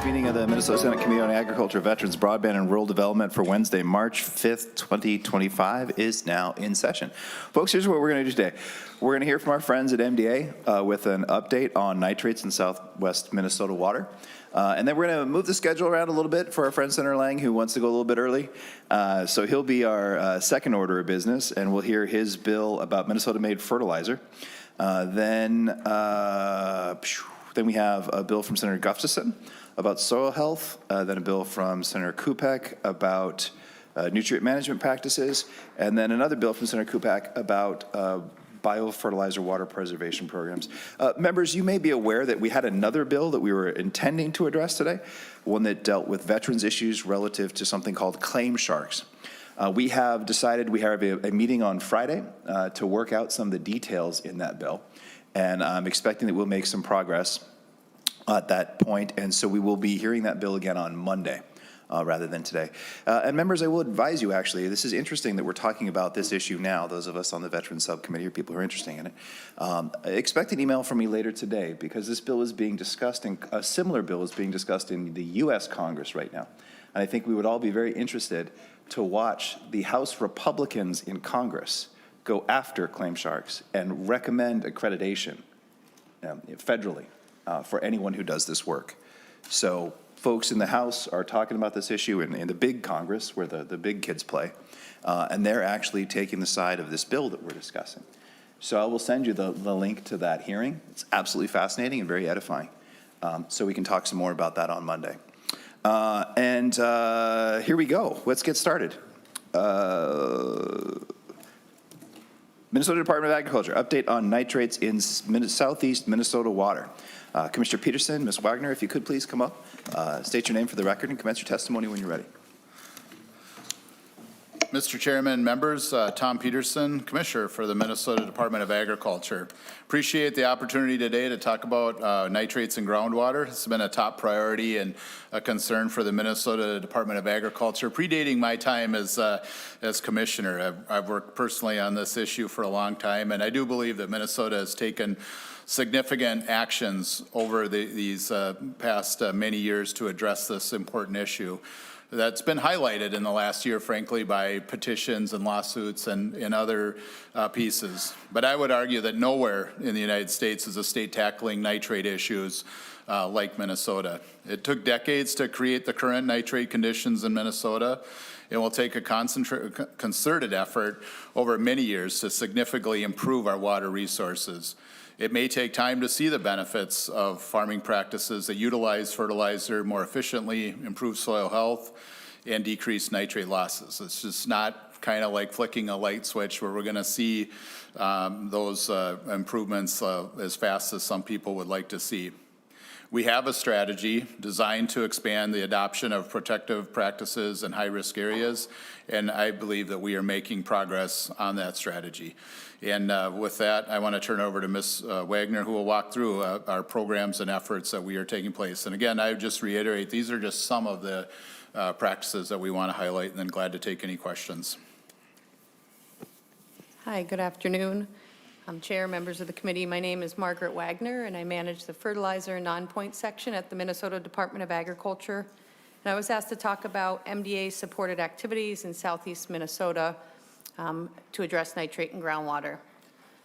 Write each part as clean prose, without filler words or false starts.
Next meeting of the Minnesota Senate Committee on Agriculture, Veterans, Broadband, and Rural Development for Wednesday, March 5th, 2025 is now in session. Folks, here's what we're going to do today. We're going to hear from our friends at MDA with an update on nitrates in southwest Minnesota water. And then we're going to move the schedule around a little bit for our friend Senator Lang, who wants to go a little bit early. So he'll be our second order of business, and we'll hear his bill about Minnesota-made fertilizer. Then we have a bill from Senator Gustafson about soil health, then a bill from Senator Kupec about nutrient management practices, and then another bill from Senator Kupec about biofertilizer water preservation programs. Members, you may be aware that we had another bill that we were intending to address today, one that dealt with veterans issues relative to something called claim sharks. We have decided we have a meeting on Friday to work out some of the details in that bill, and I'm expecting that we'll make some progress at that point, and so we will be hearing that bill again on Monday. Rather than today. And members, I will advise you, actually, this is interesting that we're talking about this issue now, those of us on the Veterans Subcommittee or people who are interested in it. Expect an email from me later today, because this bill is being discussed, and a similar bill is being discussed in the U.S. Congress right now. And I think we would all be very interested to watch the House Republicans in Congress go after claim sharks and recommend accreditation federally for anyone who does this work. So folks in the House are talking about this issue in the big Congress, where the big kids play, and they're actually taking the side of this bill that we're discussing. So I will send you the link to that hearing. It's absolutely fascinating and very edifying. So we can talk some more about that on Monday. And here we go. Let's get started. Minnesota Department of Agriculture, update on nitrates in southeast Minnesota water. Commissioner Peterson, Ms. Wagner, if you could please come up, state your name for the record, and commence your testimony when you're ready. Mr. Chairman, members, Tom Peterson, Commissioner for the Minnesota Department of Agriculture. Appreciate the opportunity today to talk about nitrates in groundwater. It's been a top priority and a concern for the Minnesota Department of Agriculture, predating my time as Commissioner. I've worked personally on this issue for a long time, and I do believe that Minnesota has taken significant actions over these past many years to address this important issue. That's been highlighted in the last year, frankly, by petitions and lawsuits and other pieces. But I would argue that nowhere in the United States is a state tackling nitrate issues like Minnesota. It took decades to create the current nitrate conditions in Minnesota. It will take a concerted effort over many years to significantly improve our water resources. It may take time to see the benefits of farming practices that utilize fertilizer more efficiently, improve soil health, and decrease nitrate losses. It's just not kind of like flicking a light switch where we're going to see those improvements as fast as some people would like to see. We have a strategy designed to expand the adoption of protective practices in high-risk areas, and I believe that we are making progress on that strategy. And with that, I want to turn over to Ms. Wagner, who will walk through our programs and efforts that we are taking place. And again, I would just reiterate, these are just some of the practices that we want to highlight, and then glad to take any questions. Hi, good afternoon. I'm Chair, members of the committee. My name is Margaret Wagner, and I manage the fertilizer non-point section at the Minnesota Department of Agriculture. And I was asked to talk about MDA-supported activities in southeast Minnesota to address nitrate in groundwater.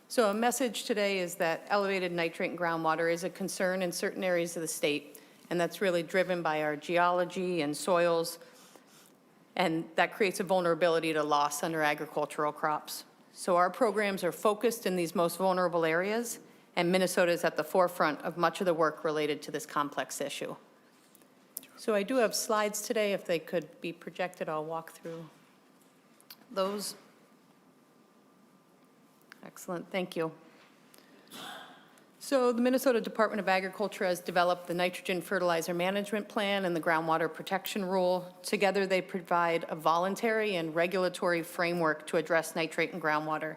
So a message today is that elevated nitrate in groundwater is a concern in certain areas of the state, and that's really driven by our geology and soils, and that creates a vulnerability to loss under agricultural crops. So our programs are focused in these most vulnerable areas, and Minnesota is at the forefront of much of the work related to this complex issue. So I do have slides today. If they could be projected, I'll walk through those. Excellent, thank you. So the Minnesota Department of Agriculture has developed the Nitrogen Fertilizer Management Plan and the Groundwater Protection Rule. Together they provide a voluntary and regulatory framework to address nitrate in groundwater.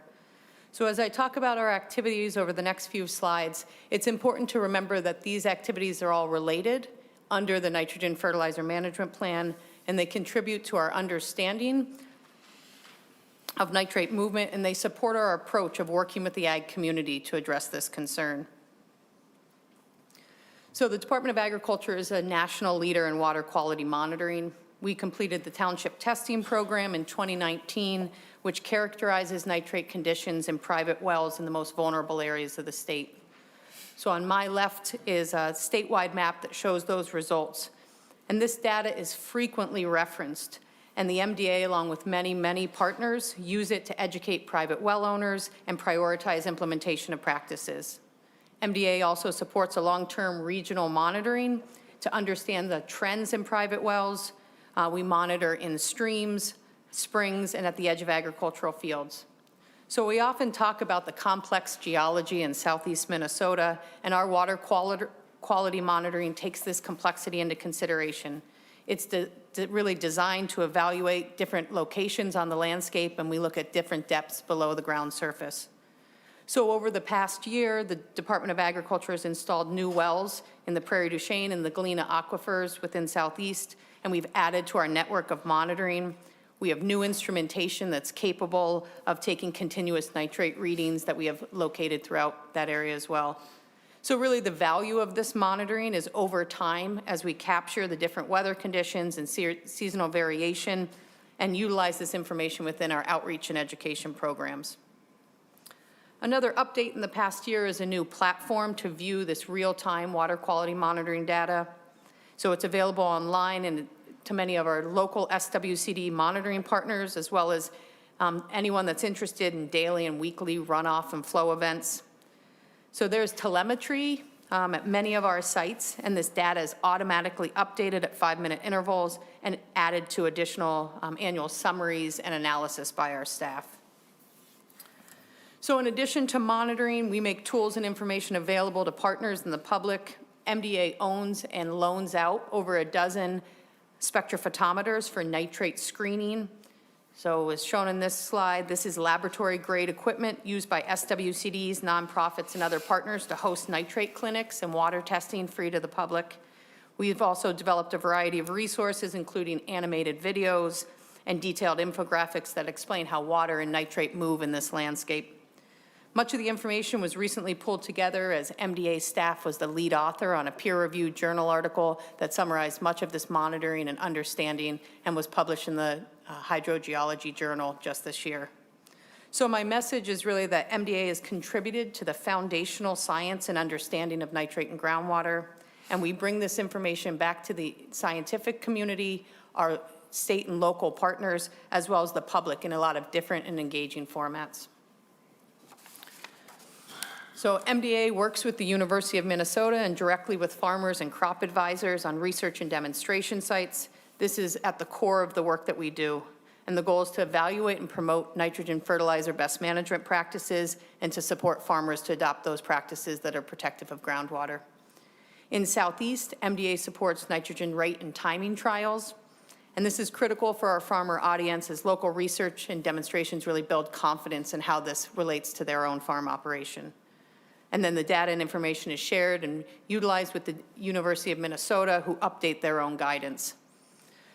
So as I talk about our activities over the next few slides, it's important to remember that these activities are all related under the Nitrogen Fertilizer Management Plan, and they contribute to our understanding of nitrate movement, and they support our approach of working with the ag community to address this concern. So the Department of Agriculture is a national leader in water quality monitoring. We completed the township testing program in 2019, which characterizes nitrate conditions in private wells in the most vulnerable areas of the state. So on my left is a statewide map that shows those results. And this data is frequently referenced. And the MDA, along with many, many partners, use it to educate private well owners and prioritize implementation of practices. MDA also supports a long-term regional monitoring to understand the trends in private wells. We monitor in streams, springs, and at the edge of agricultural fields. So we often talk about the complex geology in southeast Minnesota, and our water quality monitoring takes this complexity into consideration. It's really designed to evaluate different locations on the landscape, and we look at different depths below the ground surface. So over the past year, the Department of Agriculture has installed new wells in the Prairie du Chien and the Galena aquifers within Southeast, and we've added to our network of monitoring. We have new instrumentation that's capable of taking continuous nitrate readings that we have located throughout that area as well. So really the value of this monitoring is over time as we capture the different weather conditions and seasonal variation and utilize this information within our outreach and education programs. Another update in the past year is a new platform to view this real-time water quality monitoring data. So it's available online and to many of our local SWCD monitoring partners, as well as anyone that's interested in daily and weekly runoff and flow events. So there's telemetry at many of our sites, and this data is automatically updated at 5-minute intervals and added to additional annual summaries and analysis by our staff. So in addition to monitoring, we make tools and information available to partners and the public. MDA owns and loans out over a dozen spectrophotometers for nitrate screening. So as shown in this slide, this is laboratory-grade equipment used by SWCDs, nonprofits, and other partners to host nitrate clinics and water testing free to the public. We've also developed a variety of resources, including animated videos and detailed infographics that explain how water and nitrate move in this landscape. Much of the information was recently pulled together as MDA staff was the lead author on a peer-reviewed journal article that summarized much of this monitoring and understanding and was published in the Hydrogeology Journal just this year. So my message is really that MDA has contributed to the foundational science and understanding of nitrate in groundwater, and we bring this information back to the scientific community, our state and local partners, as well as the public in a lot of different and engaging formats. So MDA works with the University of Minnesota and directly with farmers and crop advisors on research and demonstration sites. This is at the core of the work that we do. And the goal is to evaluate and promote nitrogen fertilizer best management practices and to support farmers to adopt those practices that are protective of groundwater. In Southeast, MDA supports nitrogen rate and timing trials. And this is critical for our farmer audience as local research and demonstrations really build confidence in how this relates to their own farm operation. And then the data and information is shared and utilized with the University of Minnesota, who update their own guidance.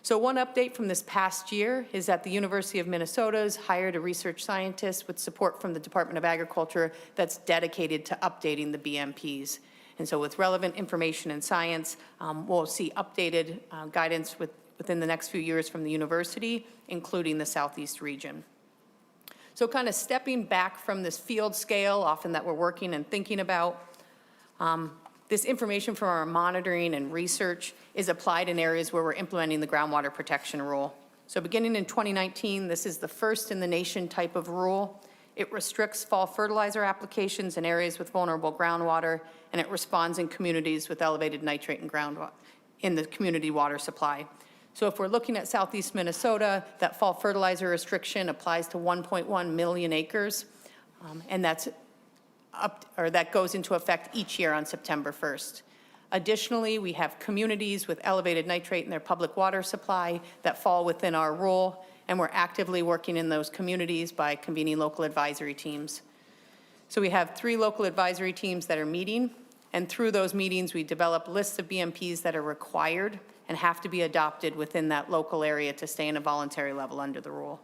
So one update from this past year is that the University of Minnesota has hired a research scientist with support from the Department of Agriculture that's dedicated to updating the BMPs. And so with relevant information and science, we'll see updated guidance within the next few years from the university, including the Southeast region. So kind of stepping back from this field scale, often that we're working and thinking about, this information from our monitoring and research is applied in areas where we're implementing the groundwater protection rule. So beginning in 2019, this is the first in the nation type of rule. It restricts fall fertilizer applications in areas with vulnerable groundwater, and it responds in communities with elevated nitrate and groundwater in the community water supply. So if we're looking at Southeast Minnesota, that fall fertilizer restriction applies to 1.1 million acres, and that goes into effect each year on September 1st. Additionally, we have communities with elevated nitrate in their public water supply that fall within our rule, and we're actively working in those communities by convening local advisory teams. So we have 3 local advisory teams that are meeting, and through those meetings, we develop lists of BMPs that are required and have to be adopted within that local area to stay in a voluntary level under the rule.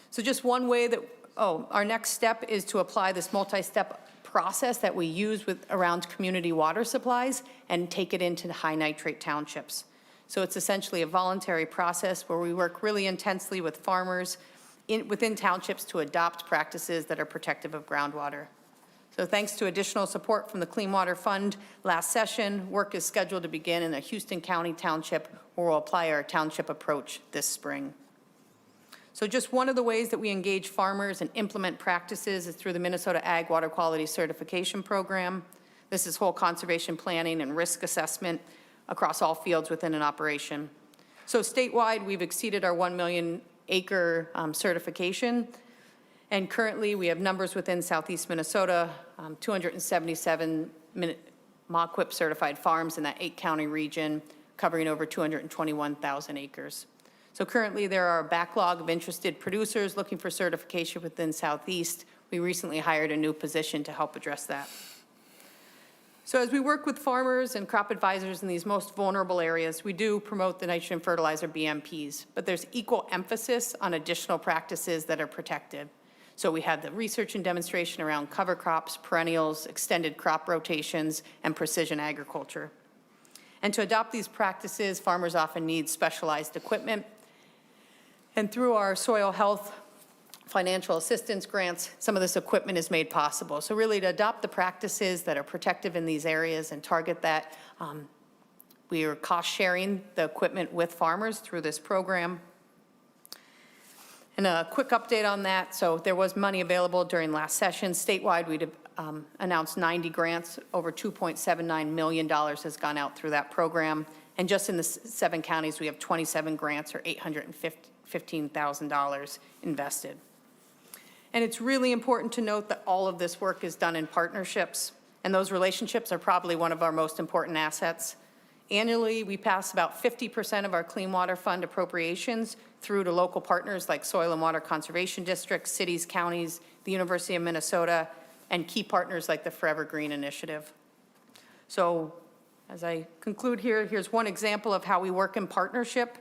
So just one way that, our next step is to apply this multi-step process that we use around community water supplies and take it into the high nitrate townships. So it's essentially a voluntary process where we work really intensely with farmers within townships to adopt practices that are protective of groundwater. So thanks to additional support from the Clean Water Fund last session, work is scheduled to begin in a Houston County township where we'll apply our township approach this spring. So just one of the ways that we engage farmers and implement practices is through the Minnesota Ag Water Quality Certification Program. This is whole conservation planning and risk assessment across all fields within an operation. So statewide, we've exceeded our 1 million acre certification. And currently, we have numbers within Southeast Minnesota, 277 MAQUIP certified farms in that 8-county region, covering over 221,000 acres. So currently, there are a backlog of interested producers looking for certification within Southeast. We recently hired a new position to help address that. So as we work with farmers and crop advisors in these most vulnerable areas, we do promote the nitrogen fertilizer BMPs, but there's equal emphasis on additional practices that are protected. So we had the research and demonstration around cover crops, perennials, extended crop rotations, and precision agriculture. And to adopt these practices, farmers often need specialized equipment. And through our soil health financial assistance grants, some of this equipment is made possible. So really to adopt the practices that are protective in these areas and target that, we are cost sharing the equipment with farmers through this program. And a quick update on that. So there was money available during last session. Statewide, we announced 90 grants. Over $2.79 million has gone out through that program. And just in the 7 counties, we have 27 grants or $815,000 invested. And it's really important to note that all of this work is done in partnerships, and those relationships are probably one of our most important assets. Annually, we pass about 50% of our Clean Water Fund appropriations through to local partners like Soil and Water Conservation Districts, cities, counties, the University of Minnesota, and key partners like the Forever Green Initiative. So as I conclude here, here's one example of how we work in partnership.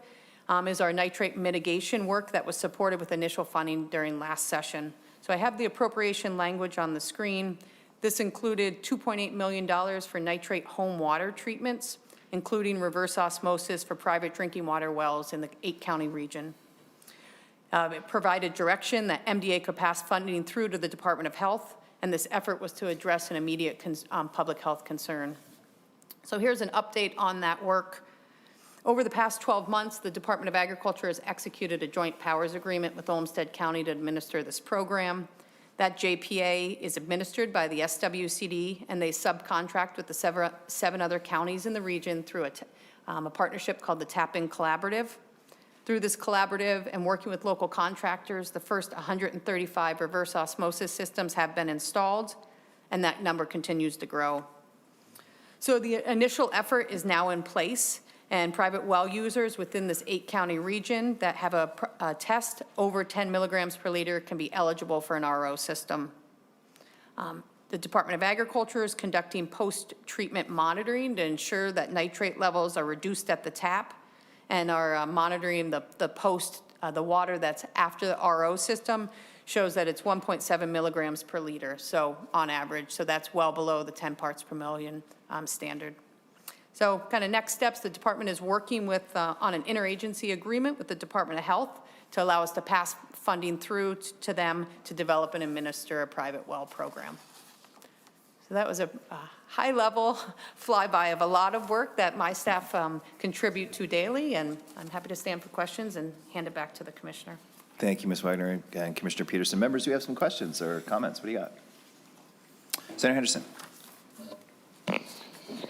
Is our nitrate mitigation work that was supported with initial funding during last session. So I have the appropriation language on the screen. This included $2.8 million for nitrate home water treatments, including reverse osmosis for private drinking water wells in the 8-county region. It provided direction that MDA could pass funding through to the Department of Health, and this effort was to address an immediate public health concern. So here's an update on that work. Over the past 12 months, the Department of Agriculture has executed a joint powers agreement with Olmsted County to administer this program. That JPA is administered by the SWCD, and they subcontract with the 7 other counties in the region through a partnership called the Tap-In Collaborative. Through this collaborative and working with local contractors, the first 135 reverse osmosis systems have been installed, and that number continues to grow. So the initial effort is now in place, and private well users within this 8-county region that have a test over 10 milligrams per liter can be eligible for an RO system. The Department of Agriculture is conducting post-treatment monitoring to ensure that nitrate levels are reduced at the tap, and are monitoring the water that's after the RO system shows that it's 1.7 milligrams per liter, so on average. So that's well below the 10 parts per million standard. So kind of next steps, the department is working with on an interagency agreement with the Department of Health to allow us to pass funding through to them to develop and administer a private well program. So that was a high-level flyby of a lot of work that my staff contribute to daily, and I'm happy to stand for questions and hand it back to the commissioner. Thank you, Ms. Wagner and Commissioner Peterson. Members, do you have some questions or comments? What do you got? Senator Henderson.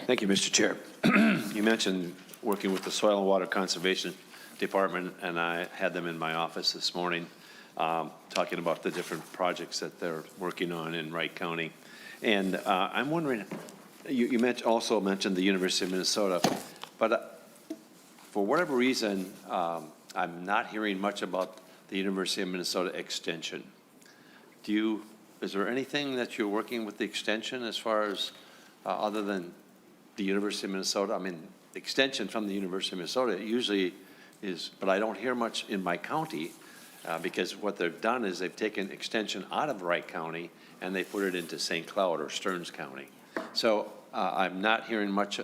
Thank you, Mr. Chair. You mentioned working with the Soil and Water Conservation Department, and I had them in my office this morning talking about the different projects that they're working on in Wright County. And I'm wondering, you also mentioned the University of Minnesota, but for whatever reason, I'm not hearing much about the University of Minnesota Extension. Is there anything that you're working with the Extension as far as other than the University of Minnesota? I mean, Extension from the University of Minnesota usually is, but I don't hear much in my county Because what they've done is they've taken extension out of Wright County and they put it into St. Cloud or Stearns County. So I'm not hearing much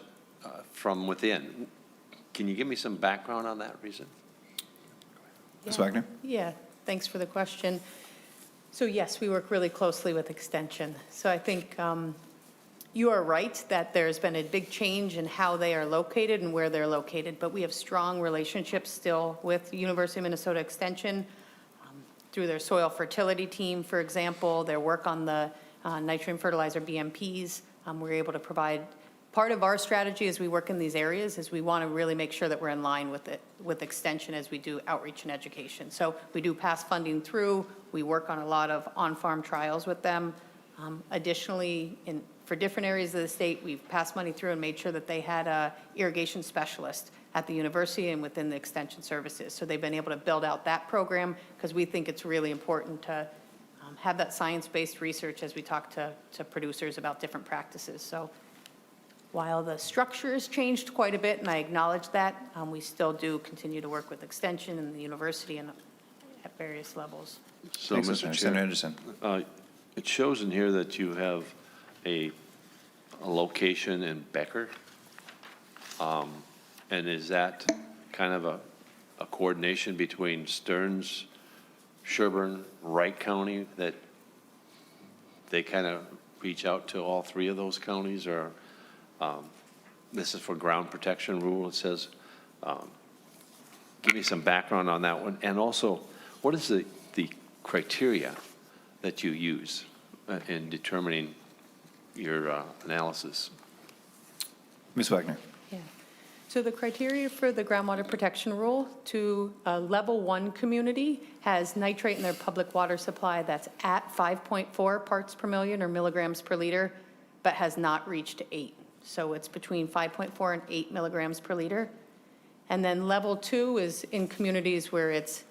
from within. Can you give me some background on that reason? Ms. Wagner? Yeah, thanks for the question. So yes, we work really closely with Extension. So I think you are right that there's been a big change in how they are located and where they're located, but we have strong relationships still with University of Minnesota Extension through their soil fertility team, for example, their work on the nitrogen fertilizer BMPs. We're able to provide, part of our strategy as we work in these areas is we want to really make sure that we're in line with Extension as we do outreach and education. So we do pass funding through. We work on a lot of on-farm trials with them. Additionally, for different areas of the state, we've passed money through and made sure that they had a irrigation specialist at the university and within the extension services. So they've been able to build out that program because we think it's really important to have that science-based research as we talk to producers about different practices. So while the structure has changed quite a bit, and I acknowledge that, we still do continue to work with Extension and the university and at various levels. So, Thanks, Mr. Senator Chair, Anderson. it shows in here that you have a location in Becker. And is that kind of a coordination between Stearns, Sherburne, Wright County, that they kind of reach out to all three of those counties? Or this is for ground protection rule, it says. Give me some background on that one. And also, what is the criteria that you use in determining your analysis? Ms. Wagner? Yeah. So the criteria for the groundwater protection rule to a level 1 community has nitrate in their public water supply that's at 5.4 parts per million or milligrams per liter, but has not reached 8. So it's between 5.4 and 8 milligrams per liter. And then level 2 is in communities where it's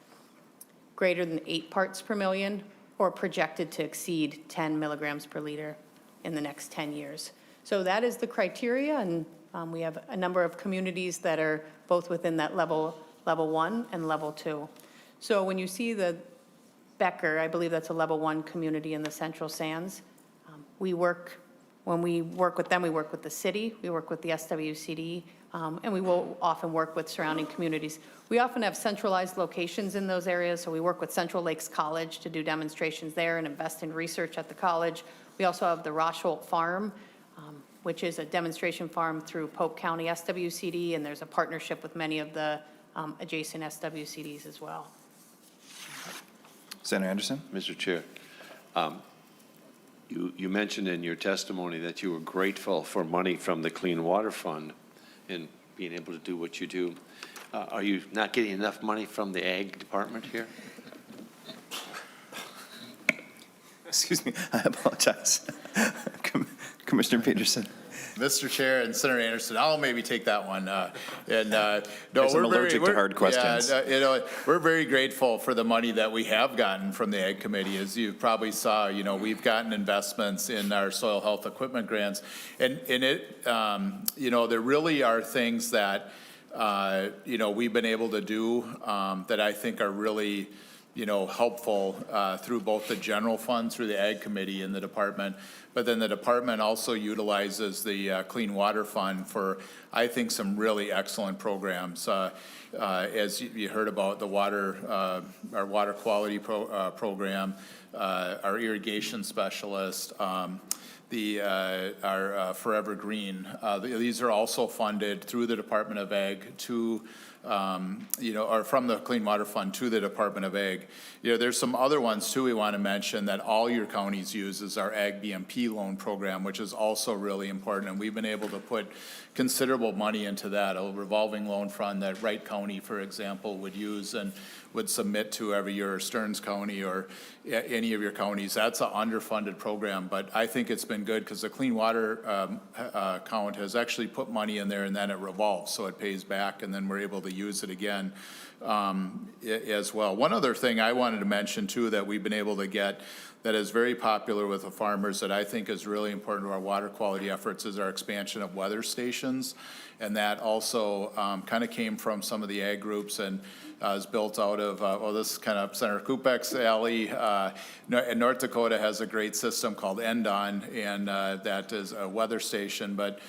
greater than 8 parts per million or projected to exceed 10 milligrams per liter in the next 10 years. So that is the criteria, and we have a number of communities that are both within that level 1 and level 2. So when you see the Becker, I believe that's a level 1 community in the Central Sands. When we work with them, we work with the city, we work with the SWCD, and we will often work with surrounding communities. We often have centralized locations in those areas, so we work with Central Lakes College to do demonstrations there and invest in research at the college. We also have the Rosholt Farm, which is a demonstration farm through Polk County SWCD, and there's a partnership with many of the adjacent SWCDs as well. Senator Anderson? Mr. Chair, you mentioned in your testimony that you were grateful for money from the Clean Water Fund in being able to do what you do. Are you not getting enough money from the Ag Department here? Excuse me, I apologize. Commissioner Peterson. Mr. Chair and Senator Anderson, I'll maybe take that one. No, I'm allergic to hard questions. Yeah, we're very grateful for the money that we have gotten from the Ag Committee. As you probably saw, we've gotten investments in our soil health equipment grants, and it, there really are things that we've been able to do that I think are really helpful through both the general fund, through the Ag Committee in the department, but then the department also utilizes the Clean Water Fund for, I think, some really excellent programs. As you heard about the water, our water quality program, our irrigation specialist, our Forever Green. These are also funded through the Department of Ag to or from the Clean Water Fund to the Department of Ag. There's some other ones too we want to mention that all your counties use is our Ag BMP loan program, which is also really important. And we've been able to put considerable money into that, a revolving loan fund that Wright County, for example, would use and would submit to every year, or Stearns County or any of your counties. That's an underfunded program, but I think it's been good because the Clean Water account has actually put money in there and then it revolves, so it pays back and then we're able to use it again as well. One other thing I wanted to mention too that we've been able to get that is very popular with the farmers that I think is really important to our water quality efforts is our expansion of weather stations. And that also kind of came from some of the ag groups and is built out of, well, this is kind of Senator Kupec's alley. And North Dakota has a great system called ENDON, and that is a weather station, but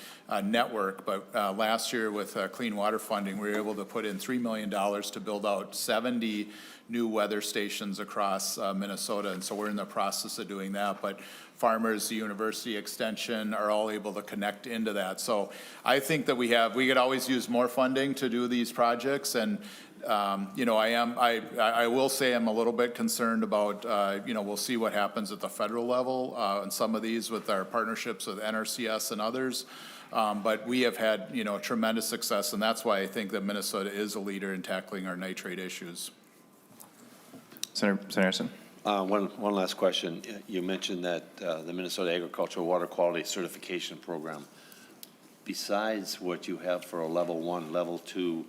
network. But last year with clean water funding, we were able to put in $3 million to build out 70 new weather stations across Minnesota. And so we're in the process of doing that. But farmers, the university extension are all able to connect into that. So I think that we could always use more funding to do these projects. And you know, I will say I'm a little bit concerned about, you know, we'll see what happens at the federal level on some of these with our partnerships with NRCS and others. But we have had, you know, tremendous success, and that's why I think that Minnesota is a leader in tackling our nitrate issues. Senator Anderson? One last question. You mentioned that the Minnesota Agricultural Water Quality Certification Program, besides what you have for a level 1, level 2,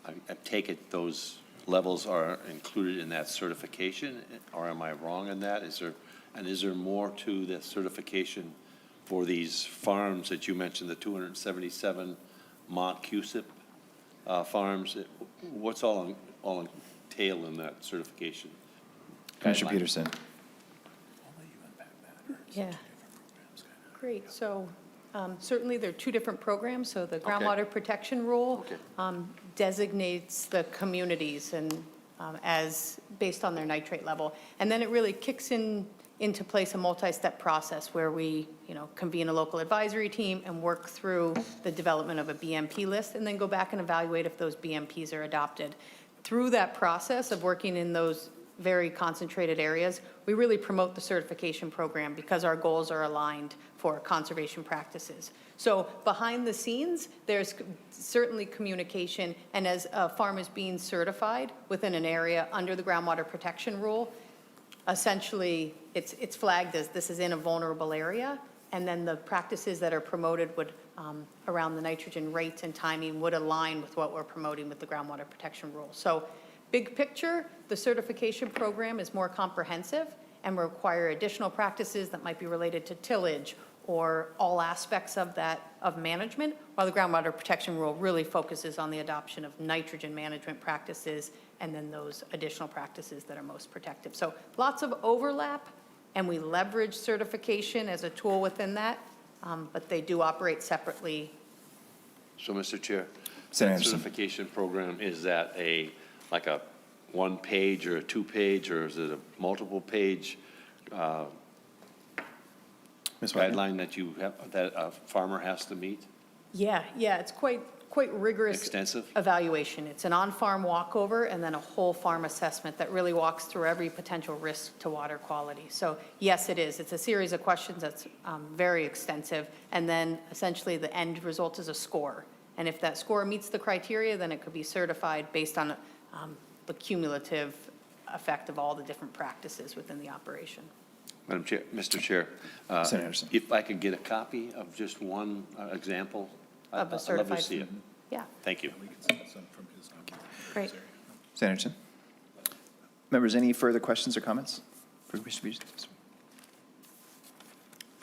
I take it those levels are included in that certification, or am I wrong in that? Is there more to the certification for these farms that you mentioned, the 277 Mont Cusip farms? What's all entailed in that certification? Commissioner guideline? Peterson? Yeah. Great. So certainly there are two different programs. So the groundwater protection rule designates the communities and as based on their nitrate level. And then it really kicks into place a multi-step process where we, you know, convene a local advisory team and work through the development of a BMP list and then go back and evaluate if those BMPs are adopted. Through that process of working in those very concentrated areas, we really promote the certification program because our goals are aligned for conservation practices. So behind the scenes, there's certainly communication, and as a farm is being certified within an area under the groundwater protection rule, essentially it's flagged as this is in a vulnerable area, and then the practices that are promoted would around the nitrogen rates and timing would align with what we're promoting with the groundwater protection rule. So big picture, the certification program is more comprehensive and require additional practices that might be related to tillage or all aspects of that of management, while the groundwater protection rule really focuses on the adoption of nitrogen management practices and then those additional practices that are most protective. So lots of overlap, and we leverage certification as a tool within that, but they do operate separately. So, Mr. Chair, Senator that Anderson. certification program, is that like a 1-page or a 2-page, or is it a multiple-page Ms. Wagner? guideline that you have, that a farmer has to meet? Yeah, it's quite rigorous. Extensive? Evaluation. It's an on-farm walkover and then a whole farm assessment that really walks through every potential risk to water quality. So yes, it is. It's a series of questions that's very extensive, and then essentially the end result is a score. And if that score meets the criteria, then it could be certified based on the cumulative effect of all the different practices within the operation. Madam Chair, Mr. Chair, Senator Anderson. if I could get a copy of just one example, Of a I'd love to certified- see it. Yeah, Thank you. great. Senator Anderson? Members, any further questions or comments for Commissioner Peterson?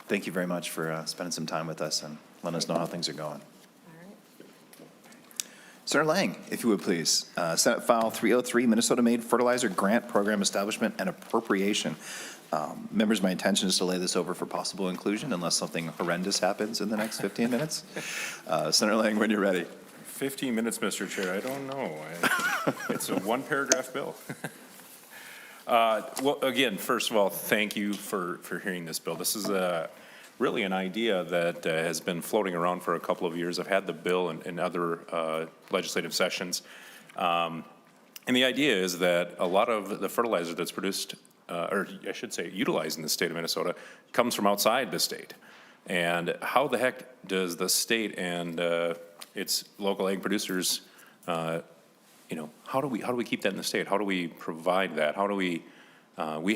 Thank you very much for spending some time with us and letting us know how things are going. Senator Lang, if you would please. Senate File 303, Minnesota-made fertilizer grant program establishment and appropriation. Members, my intention is to lay this over for possible inclusion unless something horrendous happens in the next 15 minutes. Senator Lang, when you're ready. 15 minutes, Mr. Chair, I don't know. It's a 1-paragraph bill. Well, again, first of all, thank you for hearing this bill. This is really an idea that has been floating around for a couple of years. I've had the bill in other legislative sessions. And the idea is that a lot of the fertilizer that's produced, or I should say utilized in the state of Minnesota, comes from outside the state. And how the heck does the state and its local ag producers, you know, how do we keep that in the state? How do we provide that? How do we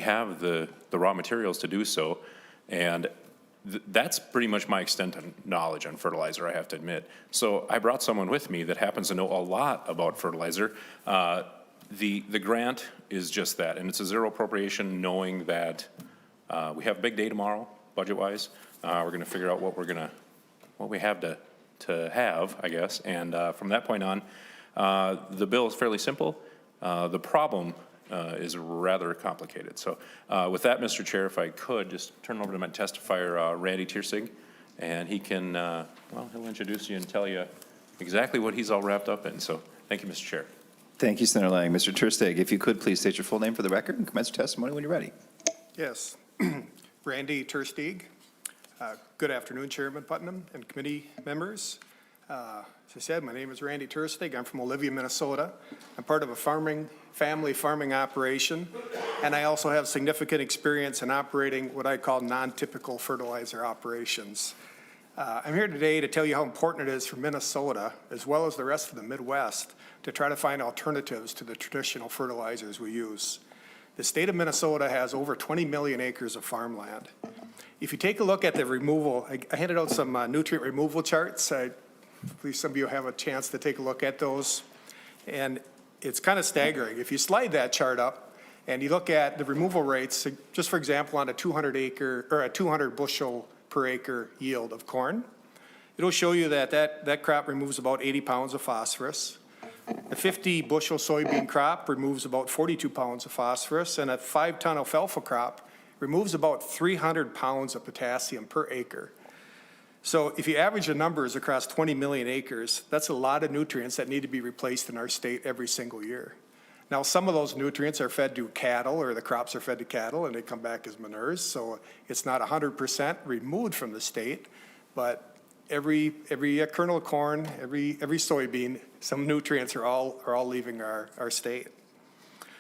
have the raw materials to do so? And that's pretty much my extent of knowledge on fertilizer, I have to admit. So I brought someone with me that happens to know a lot about fertilizer. The grant is just that, and it's a zero appropriation, knowing that We have a big day tomorrow, budget-wise. We're going to figure out what we have to have, I guess. And from that point on, the bill is fairly simple. The problem is rather complicated. So with that, Mr. Chair, if I could just turn over to my testifier, Randy Tiersig, and he can, well, he'll introduce you and tell you exactly what he's all wrapped up in. So thank you, Mr. Chair. Thank you, Senator Lang. Mr. Tiersig, if you could please state your full name for the record and commence your testimony when you're ready. Yes. Randy Tiersig. Good afternoon, Chairman Putnam and committee members. As I said, my name is Randy Tiersig. I'm from Olivia, Minnesota. I'm part of a family farming operation, and I also have significant experience in operating what I call non-typical fertilizer operations. I'm here today to tell you how important it is for Minnesota, as well as the rest of the Midwest, to try to find alternatives to the traditional fertilizers we use. The state of Minnesota has over 20 million acres of farmland. If you take a look at the removal, I handed out some nutrient removal charts. Please, some of you have a chance to take a look at those. And it's kind of staggering. If you slide that chart up and you look at the removal rates, just for example, on a 200 bushel per acre yield of corn, it'll show you that crop removes about 80 pounds of phosphorus. A 50 bushel soybean crop removes about 42 pounds of phosphorus, and a 5-ton alfalfa crop removes about 300 pounds of potassium per acre. So if you average the numbers across 20 million acres, that's a lot of nutrients that need to be replaced in our state every single year. Now, some of those nutrients are fed to cattle, or the crops are fed to cattle, and they come back as manures, so it's not 100% removed from the state, but every kernel of corn, every soybean, some nutrients are all leaving our state.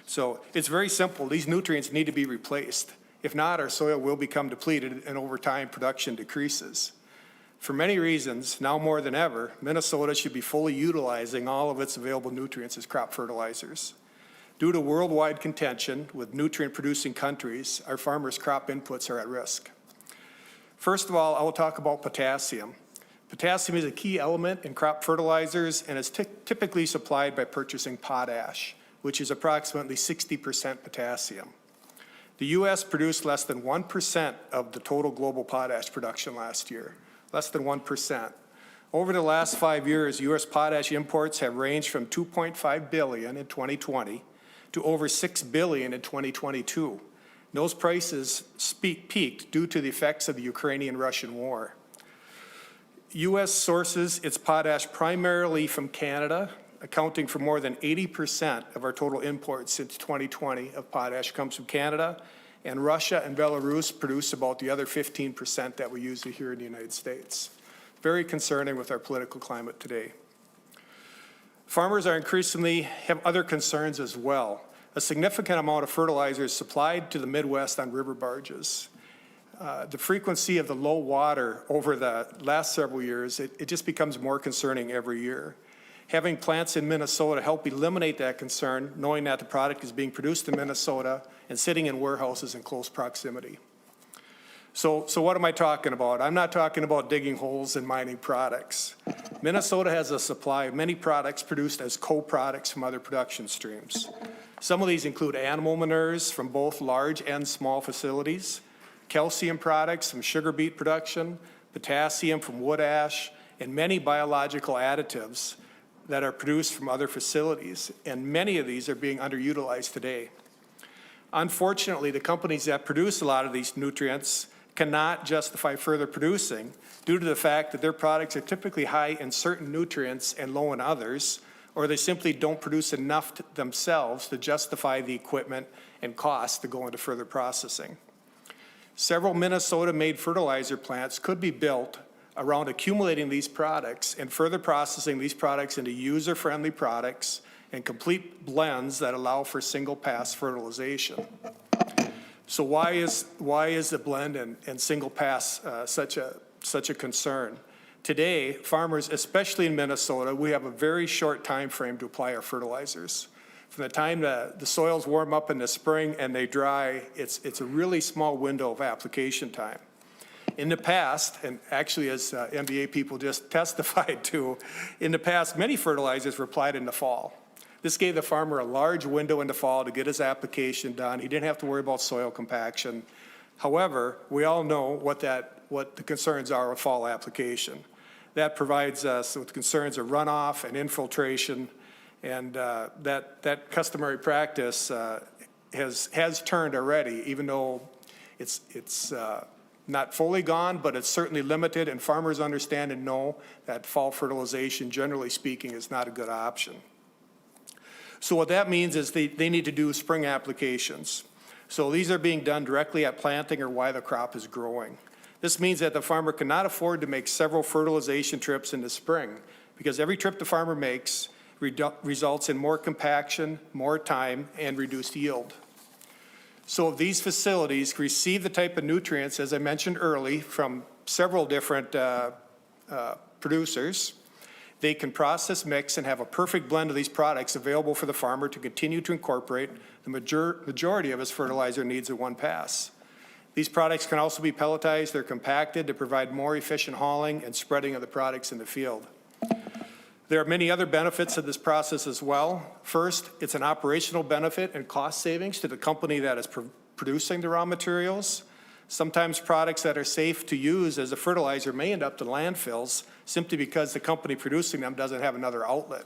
So it's very simple. These nutrients need to be replaced. If not, our soil will become depleted, and over time, production decreases. For many reasons, now more than ever, Minnesota should be fully utilizing all of its available nutrients as crop fertilizers. Due to worldwide contention with nutrient-producing countries, our farmers' crop inputs are at risk. First of all, I will talk about potassium. Potassium is a key element in crop fertilizers and is typically supplied by purchasing potash, which is approximately 60% potassium. The U.S. produced less than 1% of the total global potash production last year, less than 1%. Over the last 5 years, U.S. potash imports have ranged from $2.5 billion in 2020 to over $6 billion in 2022. Those prices peaked due to the effects of the Ukrainian-Russian war. U.S. sources its potash primarily from Canada, accounting for more than 80% of our total imports since 2020 of potash comes from Canada, and Russia and Belarus produce about the other 15% that we use here in the United States. Very concerning with our political climate today. Farmers are increasingly have other concerns as well. A significant amount of fertilizer is supplied to the Midwest on river barges. The frequency of the low water over the last several years, it just becomes more concerning every year. Having plants in Minnesota help eliminate that concern, knowing that the product is being produced in Minnesota and sitting in warehouses in close proximity. So what am I talking about? I'm not talking about digging holes and mining products. Minnesota has a supply of many products produced as co-products from other production streams. Some of these include animal manures from both large and small facilities, calcium products from sugar beet production, potassium from wood ash, and many biological additives that are produced from other facilities, and many of these are being underutilized today. Unfortunately, the companies that produce a lot of these nutrients cannot justify further producing due to the fact that their products are typically high in certain nutrients and low in others, or they simply don't produce enough themselves to justify the equipment and costs to go into further processing. Several Minnesota-made fertilizer plants could be built around accumulating these products and further processing these products into user-friendly products and complete blends that allow for single-pass fertilization. So why is the blend and single-pass such a concern? Today, farmers, especially in Minnesota, we have a very short time frame to apply our fertilizers. From the time the soils warm up in the spring and they dry, it's a really small window of application time. In the past, and actually as MBA people just testified to, in the past, many fertilizers were applied in the fall. This gave the farmer a large window in the fall to get his application done. He didn't have to worry about soil compaction. However, we all know what the concerns are with fall application. That provides us with concerns of runoff and infiltration, and that customary practice has turned already, even though it's not fully gone, but it's certainly limited, and farmers understand and know that fall fertilization, generally speaking, is not a good option. So what that means is they need to do spring applications. So these are being done directly at planting or while the crop is growing. This means that the farmer cannot afford to make several fertilization trips in the spring, because every trip the farmer makes results in more compaction, more time, and reduced yield. So these facilities receive the type of nutrients, as I mentioned early, from several different producers. They can process, mix, and have a perfect blend of these products available for the farmer to continue to incorporate the majority of his fertilizer needs at one pass. These products can also be pelletized. They're compacted to provide more efficient hauling and spreading of the products in the field. There are many other benefits of this process as well. First, it's an operational benefit and cost savings to the company that is producing the raw materials. Sometimes products that are safe to use as a fertilizer may end up in landfills simply because the company producing them doesn't have another outlet.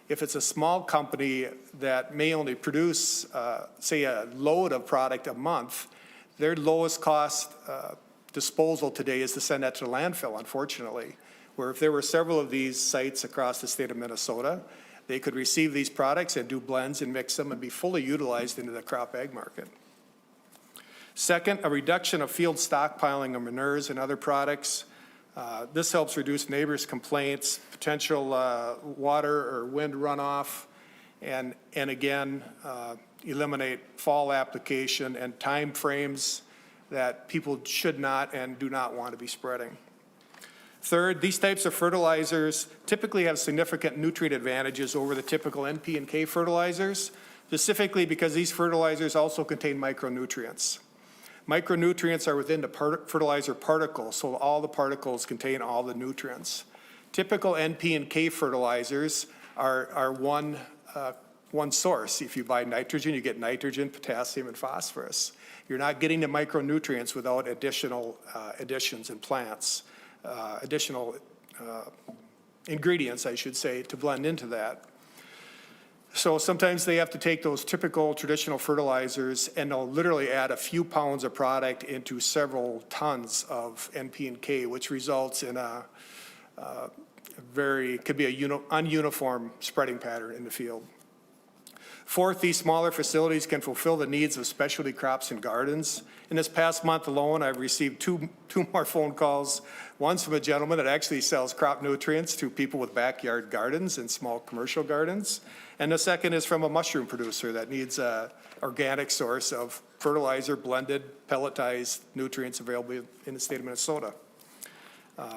If it's a small company that may only produce, say, a load of product a month, their lowest cost disposal today is to send that to the landfill, unfortunately. Where if there were several of these sites across the state of Minnesota, they could receive these products and do blends and mix them and be fully utilized into the crop ag market. Second, a reduction of field stockpiling of manures and other products. This helps reduce neighbors' complaints, potential water or wind runoff, and again, eliminate fall application and time frames that people should not and do not want to be spreading. Third, these types of fertilizers typically have significant nutrient advantages over the typical NP and K fertilizers, specifically because these fertilizers also contain micronutrients. Micronutrients are within the fertilizer particle, so all the particles contain all the nutrients. Typical NP and K fertilizers are one source. If you buy nitrogen, you get nitrogen, potassium, and phosphorus. You're not getting the micronutrients without additional additions in plants. Additional ingredients, I should say, to blend into that. So sometimes they have to take those typical traditional fertilizers and they'll literally add a few pounds of product into several tons of NP and K, which results in could be a ununiform spreading pattern in the field. Fourth, these smaller facilities can fulfill the needs of specialty crops and gardens. In this past month alone, I've received two more phone calls. One's from a gentleman that actually sells crop nutrients to people with backyard gardens and small commercial gardens. And the second is from a mushroom producer that needs an organic source of fertilizer, blended, pelletized nutrients available in the state of Minnesota.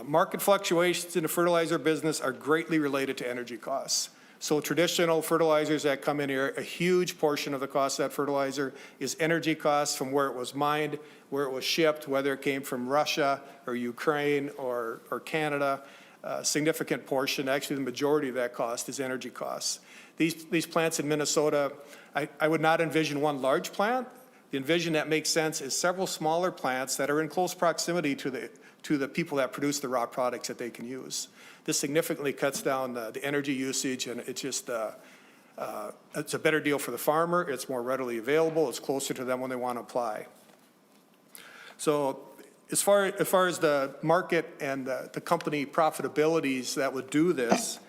Market fluctuations in the fertilizer business are greatly related to energy costs. So traditional fertilizers that come in here, a huge portion of the cost of that fertilizer is energy costs from where it was mined, where it was shipped, whether it came from Russia or Ukraine or Canada. A significant portion, actually the majority of that cost is energy costs. These plants in Minnesota, I would not envision one large plant. The envision that makes sense is several smaller plants that are in close proximity to the people that produce the raw products that they can use. This significantly cuts down the energy usage, and it's just it's a better deal for the farmer. It's more readily available. It's closer to them when they want to apply. So as far as the market and the company profitabilities that would do this,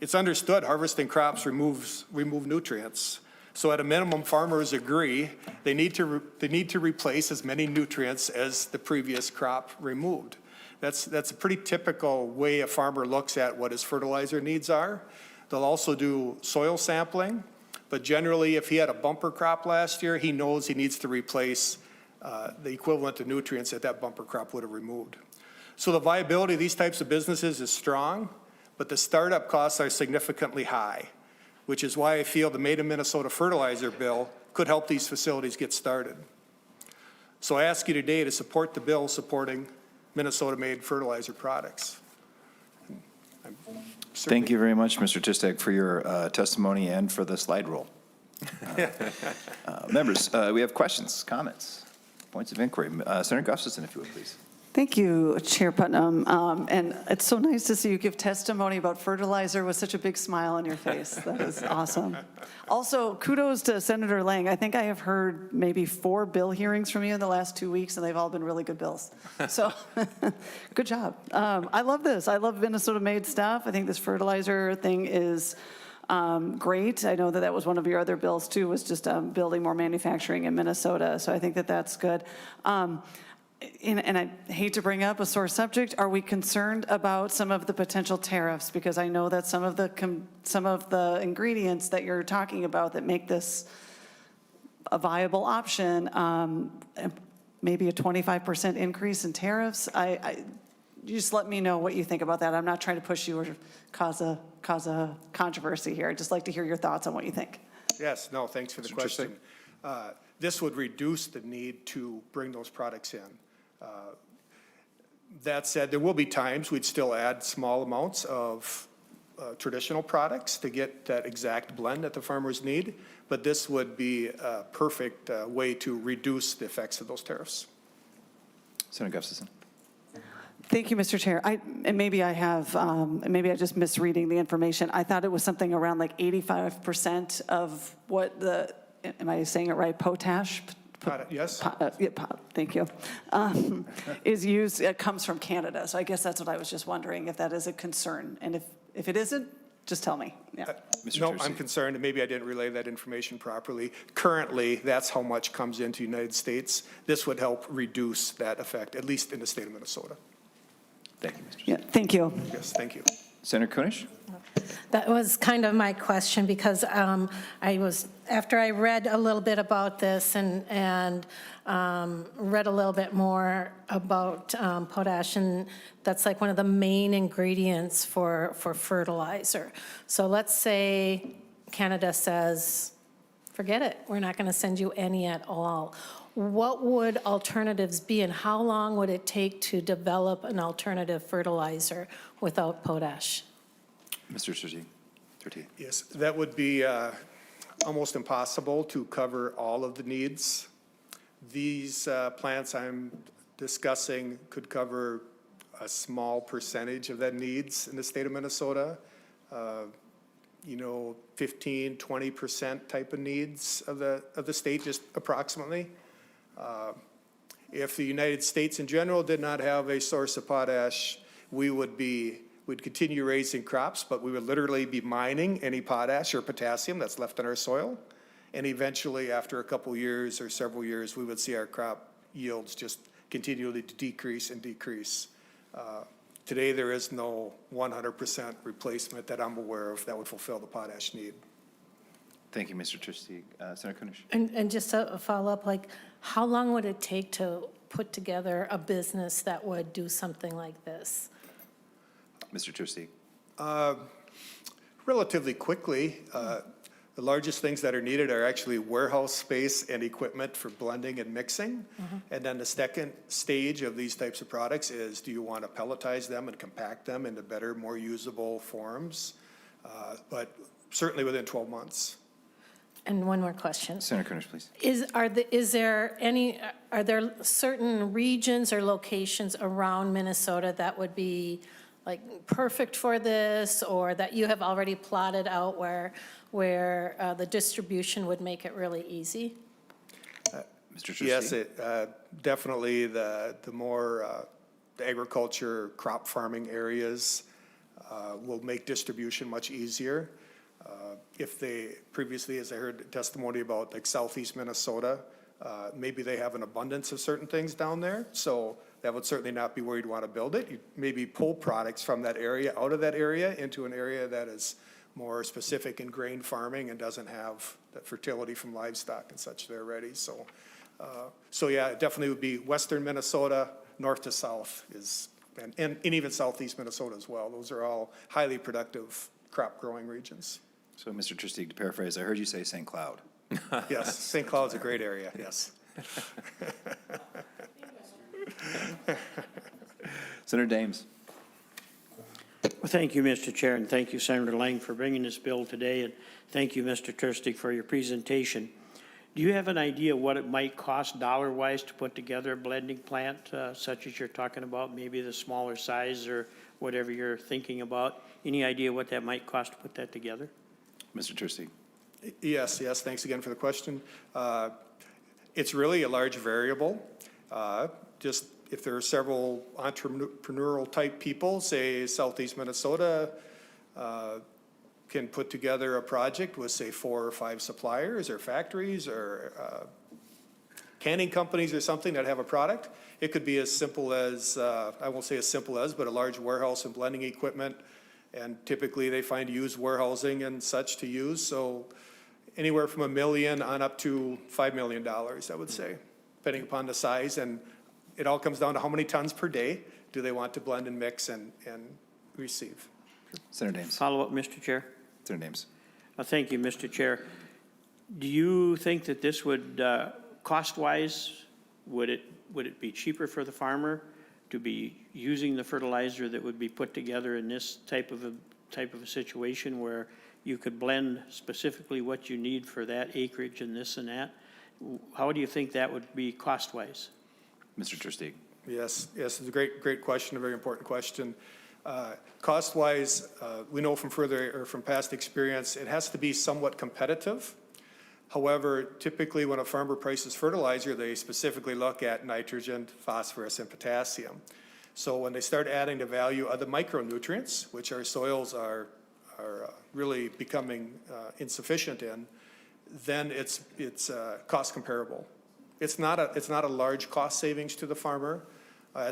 it's understood harvesting crops remove nutrients. So at a minimum, farmers agree they need to replace as many nutrients as the previous crop removed. That's a pretty typical way a farmer looks at what his fertilizer needs are. They'll also do soil sampling, but generally if he had a bumper crop last year, he knows he needs to replace the equivalent of nutrients that bumper crop would have removed. So the viability of these types of businesses is strong, but the startup costs are significantly high, which is why I feel the Made in Minnesota fertilizer bill could help these facilities get started. So I ask you today to support the bill supporting Minnesota-made fertilizer products. Thank you very much, Mr. Tistek, for your testimony and for the slide rule. Members, we have questions, comments, Points of inquiry. Senator Gustafson, if you would, please. Thank you, Chair Putnam. And it's so nice to see you give testimony about fertilizer with such a big smile on your face. That is awesome. Also, kudos to Senator Lang. I think I have heard maybe 4 bill hearings from you in the last 2 weeks, and they've all been really good bills. So good job. I love this. I love Minnesota-made stuff. I think this fertilizer thing is great. I know that that was one of your other bills, too, was just building more manufacturing in Minnesota. So I think that that's good. And I hate to bring up a sore subject, are we concerned about some of the potential tariffs? Because I know that some of the ingredients that you're talking about that make this a viable option, maybe a 25% increase in tariffs. You just let me know what you think about that. I'm not trying to push you or cause a controversy here. I'd just like to hear your thoughts on what you think. Yes, no, thanks for the question. This would reduce the need to bring those products in. That said, there will be times we'd still add small amounts of traditional products to get that exact blend that the farmers need, but this would be a perfect way to reduce the effects of those tariffs. Senator Gustafson. Thank you, Mr. Chair. And maybe I have, maybe I just misreading the information. I thought it was something around like 85% of what the, am I saying it right, potash? Yes. Thank you. Is used, it comes from Canada. So I guess that's what I was just wondering, if that is a concern. And if it isn't, just tell me. Yeah. No, I'm concerned, and maybe I didn't relay that information properly. Currently, that's how much comes into the United States. This would help reduce that effect, at least in the state of Minnesota. Thank you, Mr. Yeah, thank you. Yes, thank you. Senator Kunish. That was kind of my question, because after I read a little bit about this and read a little bit more about potash, and that's like one of the main ingredients for fertilizer. So let's say Canada says, forget it, we're not going to send you any at all. What would alternatives be, and how long would it take to develop an alternative fertilizer without potash? Mr. Terti. Yes, that would be almost impossible to cover all of the needs. These plants I'm discussing could cover a small percentage of that needs in the state of Minnesota. 15, 20% type of needs of the state, just approximately. If the United States in general did not have a source of potash, we'd continue raising crops, but we would literally be mining any potash or potassium that's left in our soil. And eventually, after a couple years or several years, we would see our crop yields just continually decrease and decrease. Today, there is no 100% replacement that I'm aware of that would fulfill the potash need. Thank you, Mr. Trustee. Senator Kunish. And just a follow-up, like, how long would it take to put together a business that would do something like this? Mr. Trustee. Relatively quickly. The largest things that are needed are actually warehouse space and equipment for blending and mixing. Mm-hmm. And then the second stage of these types of products is, do you want to pelletize them and compact them into better, more usable forms? But certainly within 12 months. And one more question. Senator Kunish, please. Are there certain regions or locations around Minnesota that would be like perfect for this, or that you have already plotted out where the distribution would make it really easy? Mr. Trustee. Yes, definitely the more the agriculture, crop farming areas will make distribution much easier. If they previously, as I heard testimony about like southeast Minnesota, maybe they have an abundance of certain things down there. So that would certainly not be where you'd want to build it. You'd maybe pull products from that area, out of that area, into an area that is more specific in grain farming and doesn't have that fertility from livestock and such there already. So yeah, it definitely would be western Minnesota, north to south and even southeast Minnesota as well. Those are all highly productive crop growing regions. So, Mr. Trustee, to paraphrase, I heard you say St. Cloud. Yes, St. Cloud's a great area, yes. Senator Dames. Well, thank you, Mr. Chair, and thank you, Senator Lang, for bringing this bill today, and thank you, Mr. Trustee, for your presentation. Do you have an idea what it might cost dollar-wise to put together a blending plant such as you're talking about, maybe the smaller size or whatever you're thinking about? Any idea what that might cost to put that together? Mr. Turstig. Yes, thanks again for the question. It's really a large variable. Just if there are several entrepreneurial type people, say Southeast Minnesota, can put together a project with, say, 4 or 5 suppliers or factories or canning companies or something that have a product. It could be as simple as, I won't say as simple as, but a large warehouse and blending equipment. And typically they find used warehousing and such to use. So anywhere from $1 million on up to $5 million, I would say, depending upon the size. And it all comes down to how many tons per day do they want to blend and mix and receive. Senator Dames. Follow-up, Mr. Chair. Senator Dames. Thank you, Mr. Chair. Do you think that this would, cost-wise, would it be cheaper for the farmer to be using the fertilizer that would be put together in this type of a situation where you could blend specifically what you need for that acreage and this and that? How do you think that would be cost-wise? Mr. Turstig. Yes, it's a great question, a very important question. Cost-wise, we know from past experience, it has to be somewhat competitive. However, typically when a farmer prices fertilizer, they specifically look at nitrogen, phosphorus, and potassium. So when they start adding the value of the micronutrients, which our soils are really becoming insufficient in, then it's cost comparable. It's not a large cost savings to the farmer.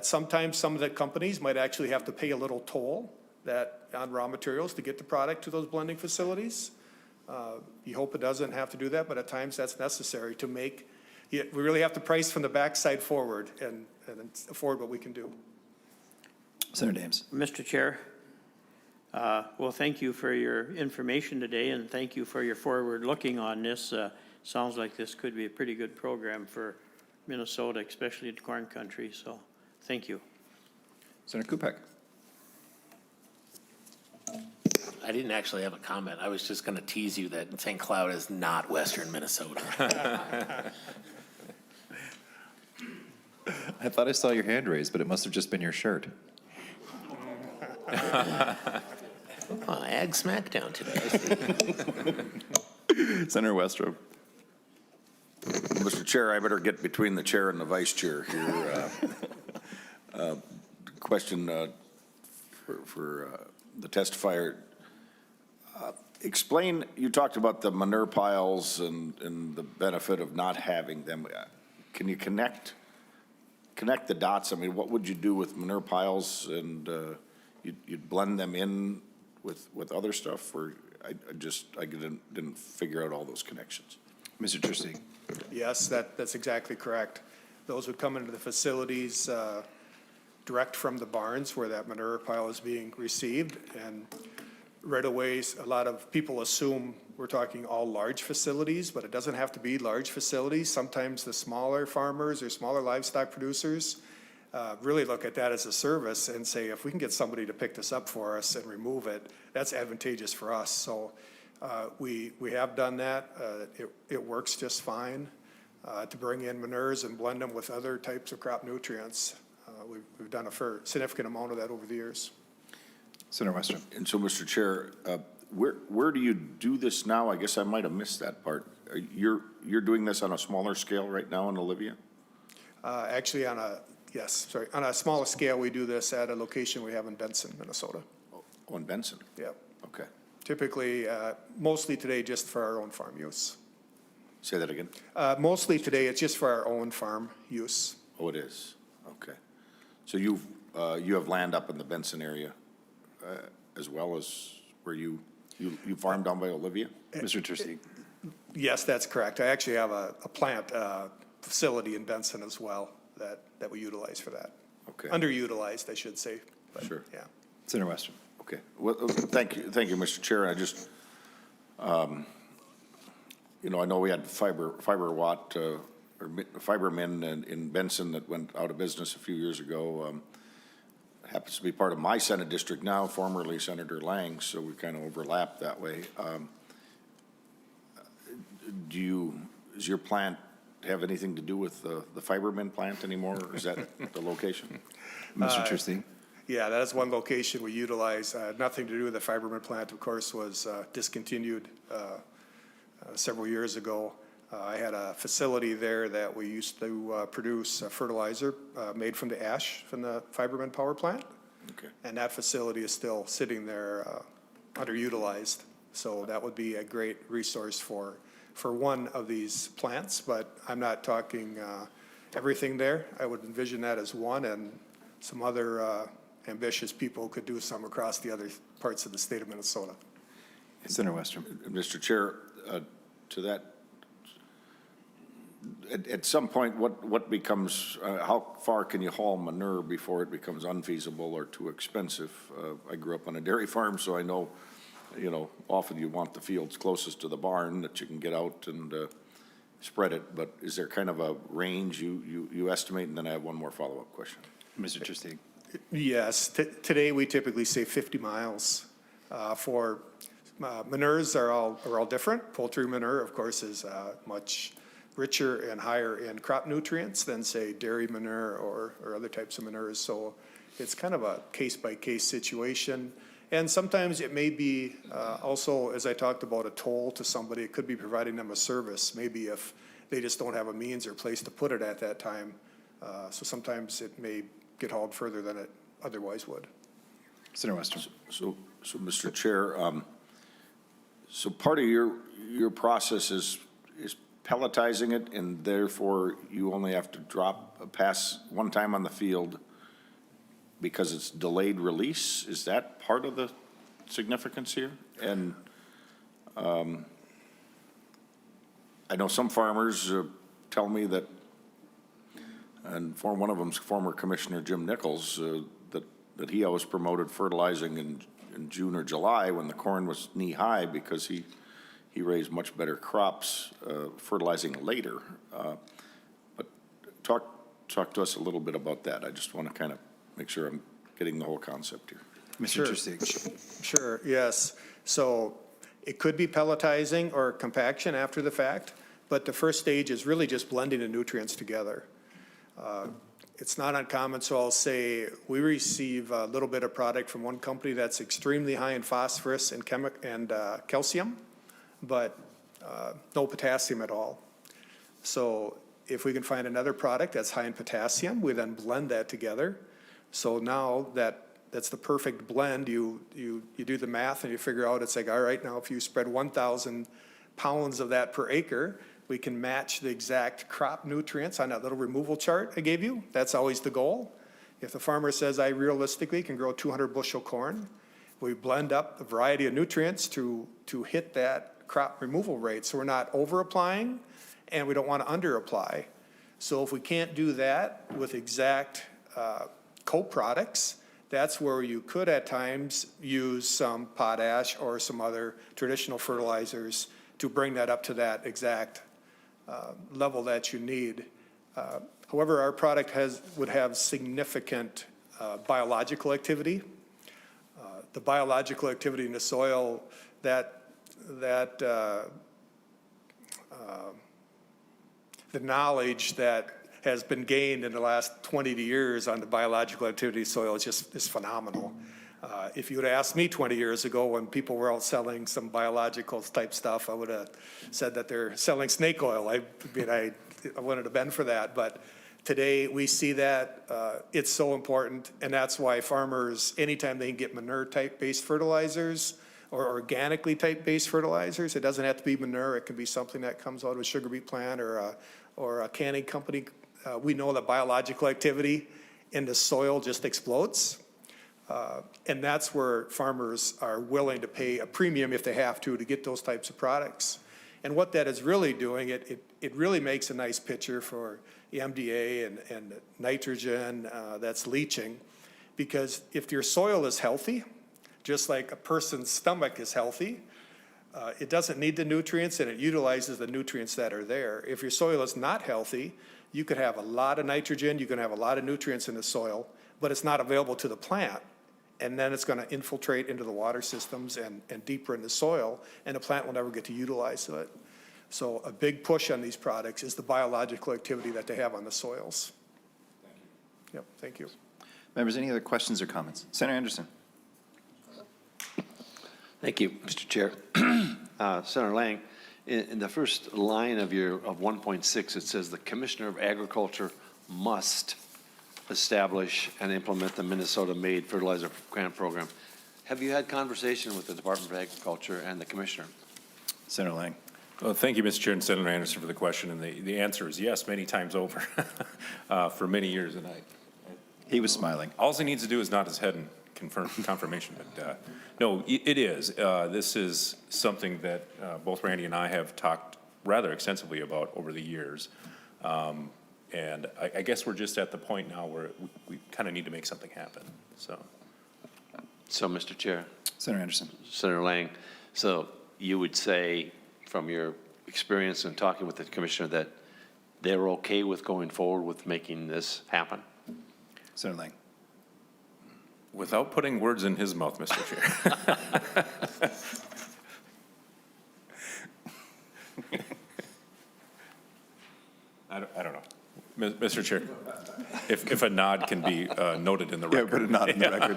Sometimes some of the companies might actually have to pay a little toll on raw materials to get the product to those blending facilities. You hope it doesn't have to do that, but at times that's necessary to make. We really have to price from the backside forward and afford what we can do. Senator Dames. Mr. Chair, well, thank you for your information today, and thank you for your forward looking on this. Sounds like this could be a pretty good program for Minnesota, especially in corn country, so thank you. Senator Kupec. I didn't actually have a comment. I was just going to tease you that St. Cloud is not western Minnesota. I thought I saw your hand raised, but it must have just been your shirt. Ag Smackdown today. Senator Westrope. Mr. Chair, I better get between the chair and the vice chair here. Question for the testifier. Explain, you talked about the manure piles and the benefit of not having them. Can you connect the dots? I mean, what would you do with manure piles, and you'd blend them in with other stuff, or I didn't figure out all those connections. Mr. Turstig. Yes, that's exactly correct. Those would come into the facilities direct from the barns where that manure pile is being received. And right away, a lot of people assume we're talking all large facilities, but it doesn't have to be large facilities. Sometimes the smaller farmers or smaller livestock producers really look at that as a service and say, if we can get somebody to pick this up for us and remove it, that's advantageous for us. So we have done that. It works just fine to bring in manures and blend them with other types of crop nutrients. We've done a significant amount of that over the years. Senator Westrope. And so, Mr. Chair, where do you do this now? I guess I might have missed that part. You're doing this on a smaller scale right now in Olivia? Actually, on a smaller scale, we do this at a location we have in Benson, Minnesota. Oh, in Benson? Yep. Okay. Typically, mostly today, just for our own farm use. Say that again? Mostly today, it's just for our own farm use. Oh, it is? Okay. So you have land up in the Benson area as well as where you farm down by Olivia? Mr. Turstig. Yes, that's correct. I actually have a plant facility in Benson as well that we utilize for that. Okay. Underutilized, I should say. But, Sure. Yeah. Senator Westrope. Okay. Well, thank you, Mr. Chair. I just, I know we had Fiberwatt or Fibermen in Benson that went out of business a few years ago. Happens to be part of my Senate district now, formerly Senator Lang, so we kind of overlap that way. does your plant have anything to do with the Fiberman plant anymore, or is that the location? Mr. Trustee? Yeah, that is one location we utilize. Nothing to do with the Fiberman plant, of course, was discontinued several years ago. I had a facility there that we used to produce fertilizer made from the ash from the Fiberman power plant. Okay. And that facility is still sitting there underutilized. So that would be a great resource for one of these plants, but I'm not talking everything there. I would envision that as one, and some other ambitious people could do some across the other parts of the state of Minnesota. Senator Westrom. Mr. Chair, to that, at some point, what becomes, how far can you haul manure before it becomes unfeasible or too expensive? I grew up on a dairy farm, so I know, often you want the fields closest to the barn that you can get out and spread it, but is there kind of a range you estimate? And then I have one more follow-up question. Mr. Trustee. Yes, today we typically say 50 miles. For manures are all different. Poultry manure, of course, is much richer and higher in crop nutrients than, say, dairy manure or other types of manures. So it's kind of a case-by-case situation. And sometimes it may be also, as I talked about, a toll to somebody. It could be providing them a service, maybe if they just don't have a means or place to put it at that time. So sometimes it may get hauled further than it otherwise would. Senator Westrom. So Mr. Chair, so part of your process is pelletizing it, and therefore you only have to drop a pass one time on the field because it's delayed release? Is that part of the significance here? And I know some farmers tell me that, and one of them's former Commissioner Jim Nichols, that he always promoted fertilizing in June or July when the corn was knee-high because he raised much better crops fertilizing later. But talk to us a little bit about that. I just want to kind of make sure I'm getting the whole concept here. Mr. Trustee. Sure, yes. So it could be pelletizing or compaction after the fact, but the first stage is really just blending the nutrients together. It's not uncommon, so I'll say we receive a little bit of product from one company that's extremely high in phosphorus and calcium, but no potassium at all. So if we can find another product that's high in potassium, we then blend that together. So now that's the perfect blend. You do the math and you figure out, it's like, all right, now if you spread 1,000 pounds of that per acre, we can match the exact crop nutrients on that little removal chart I gave you. That's always the goal. If the farmer says, I realistically can grow 200 bushel corn, we blend up a variety of nutrients to hit that crop removal rate. So we're not over applying and we don't want to under apply. So if we can't do that with exact co-products, that's where you could at times use some potash or some other traditional fertilizers to bring that up to that exact level that you need. However, our product would have significant biological activity. The biological activity in the soil, the knowledge that has been gained in the last 20 years on the biological activity of soil is phenomenal. If you would have asked me 20 years ago when people were out selling some biological type stuff, I would have said that they're selling snake oil. I wouldn't have been for that. But today we see that it's so important, and that's why farmers, anytime they can get manure type based fertilizers or organically type based fertilizers, it doesn't have to be manure. It can be something that comes out of a sugar beet plant or a canning company. We know that biological activity in the soil just explodes. And that's where farmers are willing to pay a premium if they have to get those types of products. And what that is really doing, it really makes a nice picture for the MDA and nitrogen that's leaching. Because if your soil is healthy, just like a person's stomach is healthy, it doesn't need the nutrients and it utilizes the nutrients that are there. If your soil is not healthy, you could have a lot of nitrogen, you can have a lot of nutrients in the soil, but it's not available to the plant. And then it's going to infiltrate into the water systems and deeper in the soil, and the plant will never get to utilize it. So a big push on these products is the biological activity that they have on the soils. Yep, thank you. Members, any other questions or comments? Senator Anderson. Thank you, Mr. Chair. Senator Lang, in the first line of 1.6, it says the Commissioner of Agriculture must establish and implement the Minnesota-made fertilizer grant program. Have you had conversation with the Department of Agriculture and the Commissioner? Senator Lang. Well, thank you, Mr. Chair and Senator Anderson, for the question, and the answer is yes, many times over, for many years, and He was smiling. all he needs to do is nod his head and confirm confirmation, but no, it is. This is something that both Randy and I have talked rather extensively about over the years, and I guess we're just at the point now where we kind of need to make something happen, so. So, Mr. Chair, Senator Anderson. Senator Lang, so you would say, from your experience in talking with the Commissioner, that they're okay with going forward with making this happen? Senator Lang. Without putting words in his mouth, Mr. Chair. I don't know. Mr. Chair, if a nod can be noted in the record. Yeah, put a nod in the record.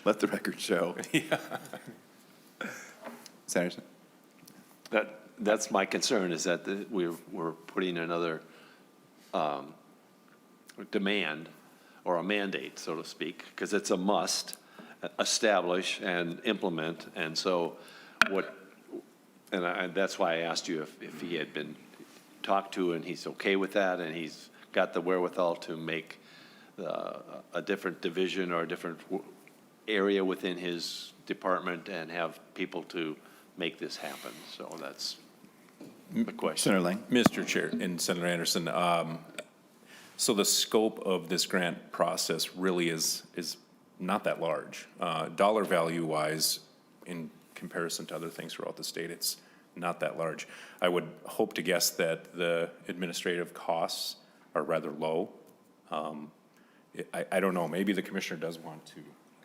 Let the record show. Yeah. Senator. That's my concern, is that we're putting another demand or a mandate, so to speak, because it's a must establish and implement. And so that's why I asked you if he had been talked to and he's okay with that and he's got the wherewithal to make a different division or a different area within his department and have people to make this happen. So that's the question. Senator Lang. Mr. Chair and Senator Anderson, so the scope of this grant process really is not that large. Dollar value wise, in comparison to other things throughout the state, it's not that large. I would hope to guess that the administrative costs are rather low. I don't know, maybe the Commissioner does want to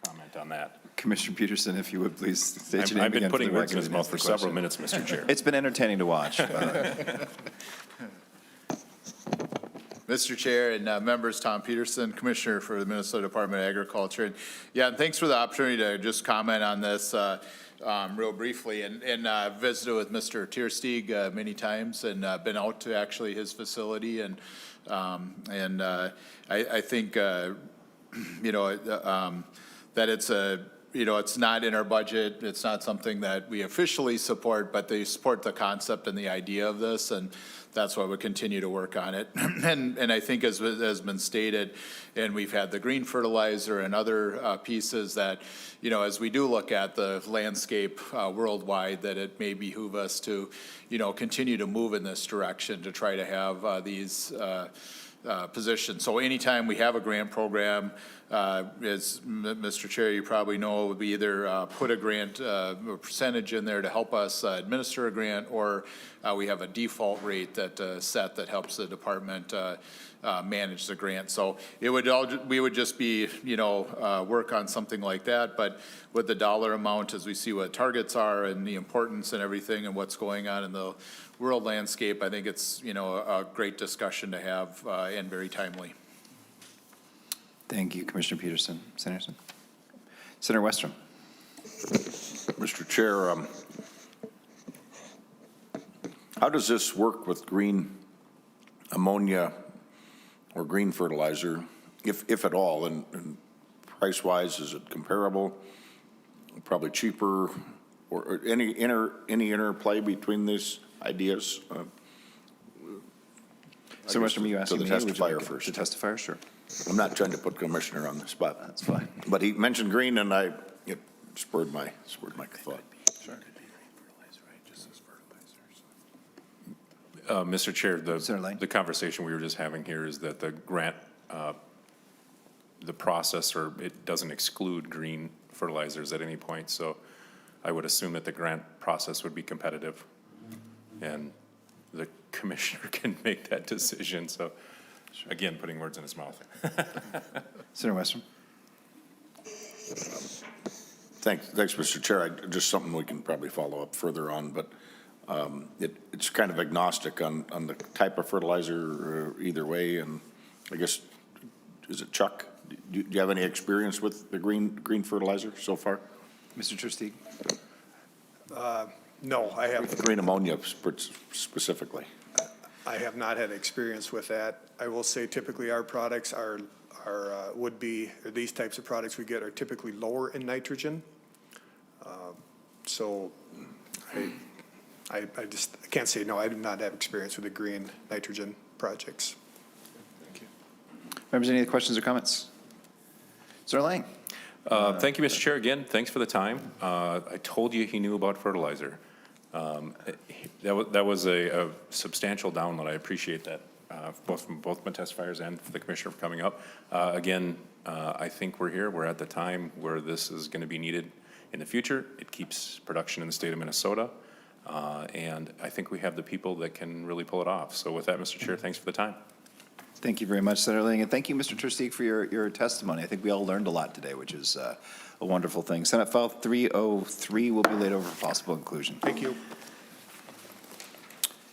comment on that. Commissioner Peterson, if you would please state your name I've been again for putting the words in record his and mouth answer for the several question. minutes, Mr. Chair. It's been entertaining to watch. Mr. Chair and members, Tom Peterson, Commissioner for the Minnesota Department of Agriculture. And yeah, and thanks for the opportunity to just comment on this real briefly. And visited with Mr. Tiersteig many times and been out to actually his facility. And I think, that it's it's not in our budget. It's not something that we officially support, but they support the concept and the idea of this. And that's why we continue to work on it. And I think as has been stated, and we've had the green fertilizer and other pieces that, as we do look at the landscape worldwide, that it may behoove us to, continue to move in this direction to try to have these positions. So anytime we have a grant program, as Mr. Chair, you probably know, it would be either put a grant a percentage in there to help us administer a grant, or we have a default rate that set that helps the department manage the grant. So it would we would just be work on something like that, but with the dollar amount, as we see what targets are and the importance and everything and what's going on in the world landscape, I think it's a great discussion to have and very timely. Thank you, Commissioner Peterson. Senator Westrom. Mr. Chair, how does this work with green ammonia or green fertilizer, if at all, and price-wise, is it comparable, probably cheaper, or any interplay between these ideas? So, Westrom, are you asking to me? the or would you testifier like first. The testifier, sure. I'm not trying to put Commissioner on the spot. That's fine. But he mentioned green, and it spurred my thought. Sure. Mr. Chair, Senator Lang. the conversation we were just having here is that the grant, the process, or it doesn't exclude green fertilizers at any point. So I would assume that the grant process would be competitive, and the Commissioner can make that decision. So again, putting words in his mouth. Senator Westrom. Thanks, Mr. Chair. Just something we can probably follow up further on, but it's kind of agnostic on the type of fertilizer either way. And I guess, is it Chuck? Do you have any experience with the green fertilizer so far? Mr. Trustee? No, I have. With green ammonia specifically? I have not had experience with that. I will say typically our products would be, or these types of products we get are typically lower in nitrogen. So I can't say no, I do not have experience with the green nitrogen projects. Thank you. Members, any other questions or comments? Sir Lang? Thank you, Mr. Chair. Again, thanks for the time. I told you he knew about fertilizer. That was a substantial download. I appreciate that, both from both my testifiers and for the commissioner for coming up. Again, I think we're at the time where this is going to be needed in the future. It keeps production in the state of Minnesota, and I think we have the people that can really pull it off. So with that, Mr. Chair, thanks for the time. Thank you very much, Senator Lang, and thank you, Mr. Trustee, for your testimony. I think we all learned a lot today, which is a wonderful thing. Senate File 303 will be laid over for possible inclusion. Thank you.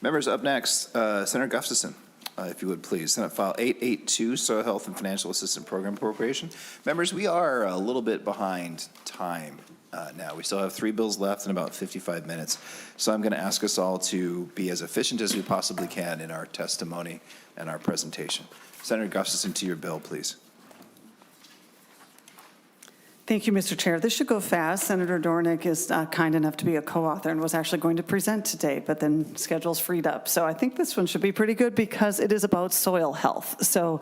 Members, up next, Senator Gustafson, if you would please. Senate File 882, Soil Health and Financial Assistance Program Appropriation. Members, we are a little bit behind time now. We still have 3 bills left in about 55 minutes. So I'm going to ask us all to be as efficient as we possibly can in our testimony and our presentation. Senator Gustafson, to your bill, please. Thank you, Mr. Chair. This should go fast. Senator Dornick is kind enough to be a co-author and was actually going to present today, but then schedule's freed up. So I think this one should be pretty good because it is about soil health. So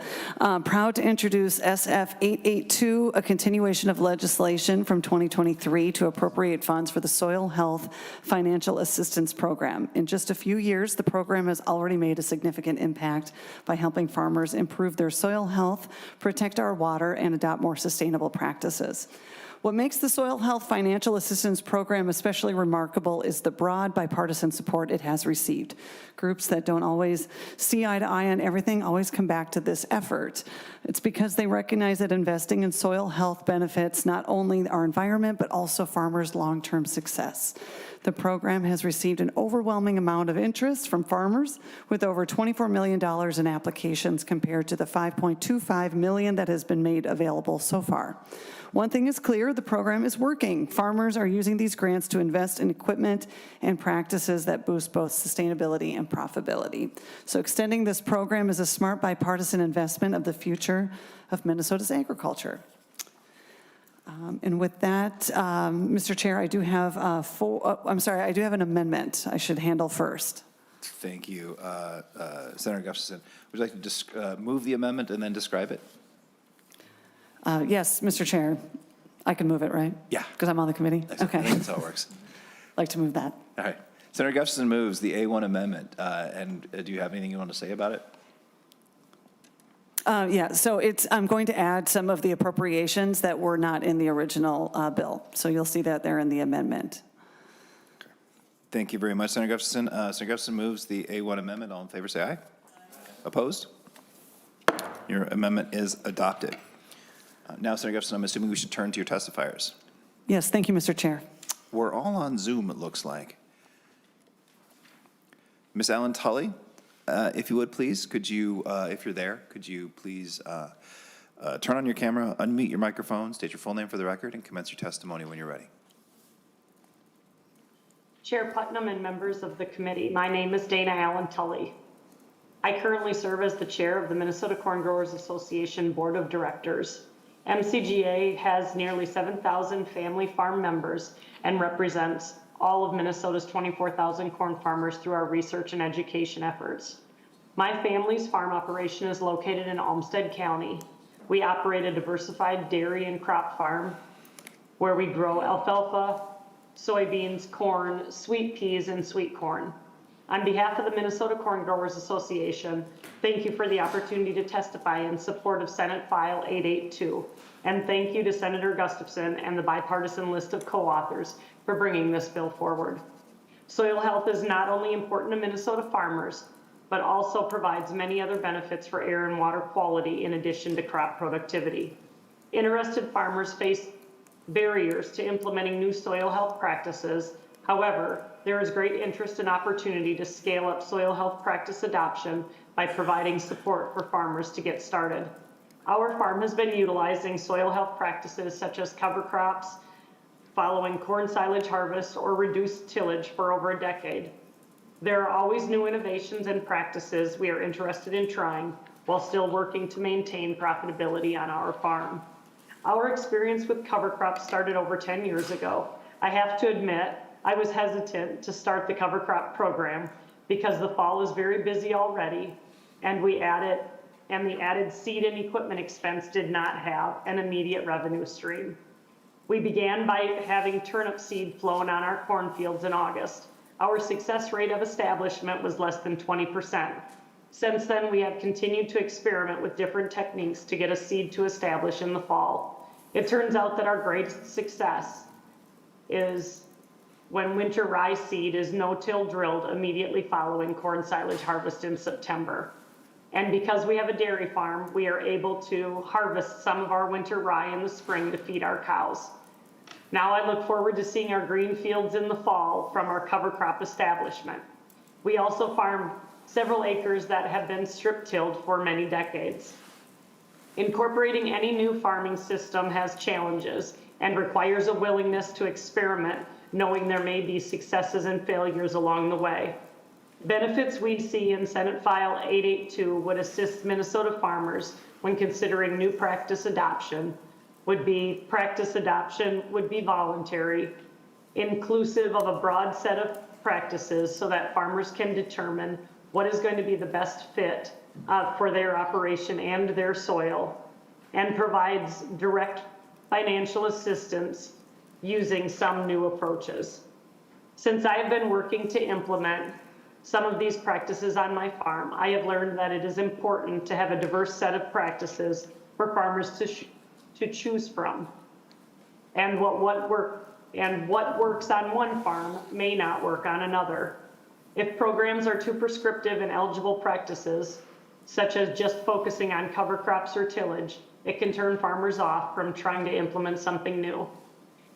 proud to introduce SF 882, a continuation of legislation from 2023 to appropriate funds for the Soil Health Financial Assistance Program. In just a few years, the program has already made a significant impact by helping farmers improve their soil health, protect our water, and adopt more sustainable practices. What makes the Soil Health Financial Assistance Program especially remarkable is the broad bipartisan support it has received. Groups that don't always see eye to eye on everything always come back to this effort. It's because they recognize that investing in soil health benefits not only our environment, but also farmers' long-term success. The program has received an overwhelming amount of interest from farmers, with over $24 million in applications compared to the $5.25 million that has been made available so far. One thing is clear, the program is working. Farmers are using these grants to invest in equipment and practices that boost both sustainability and profitability. So extending this program is a smart bipartisan investment of the future of Minnesota's agriculture. And with that, Mr. Chair, I do have I do have an amendment I should handle first. Thank you, Senator Gustafson. Would you like to just move the amendment and then describe it? Yes, Mr. Chair, I can move it, right? Yeah. Because I'm on the committee? Excellent. Okay. That's how it works. I'd like to move that. All right. Senator Gustafson moves the A1 amendment. And do you have anything you want to say about it? Yeah, so I'm going to add some of the appropriations that were not in the original bill. So you'll see that there in the amendment. Okay. Thank you very much, Senator Gustafson. Senator Gustafson moves the A1 amendment. All in favor, say aye. Aye. Opposed? Your amendment is adopted. Now, Senator Gustafson, I'm assuming we should turn to your testifiers. Yes, thank you, Mr. Chair. We're all on Zoom, it looks like. Ms. Allen Tully? If you would, please, could you, if you're there, could you please turn on your camera, unmute your microphone, state your full name for the record, and commence your testimony when you're ready. Chair Putnam and members of the committee, my name is Dana Allen Tully. I currently serve as the chair of the Minnesota Corn Growers Association Board of Directors. MCGA has nearly 7,000 family farm members and represents all of Minnesota's 24,000 corn farmers through our research and education efforts. My family's farm operation is located in Olmsted County. We operate a diversified dairy and crop farm where we grow alfalfa, soybeans, corn, sweet peas, and sweet corn. On behalf of the Minnesota Corn Growers Association, thank you for the opportunity to testify in support of Senate File 882. And thank you to Senator Gustafson and the bipartisan list of co-authors for bringing this bill forward. Soil health is not only important to Minnesota farmers, but also provides many other benefits for air and water quality in addition to crop productivity. Interested farmers face barriers to implementing new soil health practices. However, there is great interest and opportunity to scale up soil health practice adoption by providing support for farmers to get started. Our farm has been utilizing soil health practices such as cover crops, following corn silage harvest, or reduced tillage for over a decade. There are always new innovations and practices we are interested in trying while still working to maintain profitability on our farm. Our experience with cover crops started over 10 years ago. I have to admit, I was hesitant to start the cover crop program because the fall is very busy already, and the added seed and equipment expense did not have an immediate revenue stream. We began by having turnip seed flown on our cornfields in August. Our success rate of establishment was less than 20%. Since then, we have continued to experiment with different techniques to get a seed to establish in the fall. It turns out that our greatest success is when winter rye seed is no-till drilled immediately following corn silage harvest in September. And because we have a dairy farm, we are able to harvest some of our winter rye in the spring to feed our cows. Now I look forward to seeing our green fields in the fall from our cover crop establishment. We also farm several acres that have been strip-tilled for many decades. Incorporating any new farming system has challenges and requires a willingness to experiment, knowing there may be successes and failures along the way. Benefits we see in Senate File 882 would assist Minnesota farmers when considering new practice adoption would be voluntary, inclusive of a broad set of practices so that farmers can determine what is going to be the best fit for their operation and their soil, and provides direct financial assistance using some new approaches. Since I have been working to implement some of these practices on my farm, I have learned that it is important to have a diverse set of practices for farmers to choose from. And what works on one farm may not work on another. If programs are too prescriptive in eligible practices, such as just focusing on cover crops or tillage, it can turn farmers off from trying to implement something new.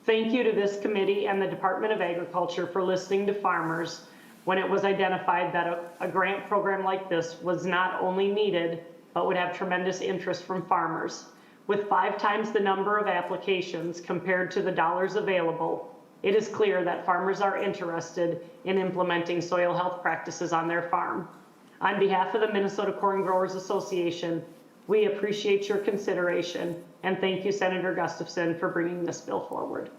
Thank you to this committee and the Department of Agriculture for listening to farmers when it was identified that a grant program like this was not only needed, but would have tremendous interest from farmers. With 5 times the number of applications compared to the dollars available, it is clear that farmers are interested in implementing soil health practices on their farm. On behalf of the Minnesota Corn Growers Association, we appreciate your consideration, and thank you, Senator Gustafson, for bringing this bill forward.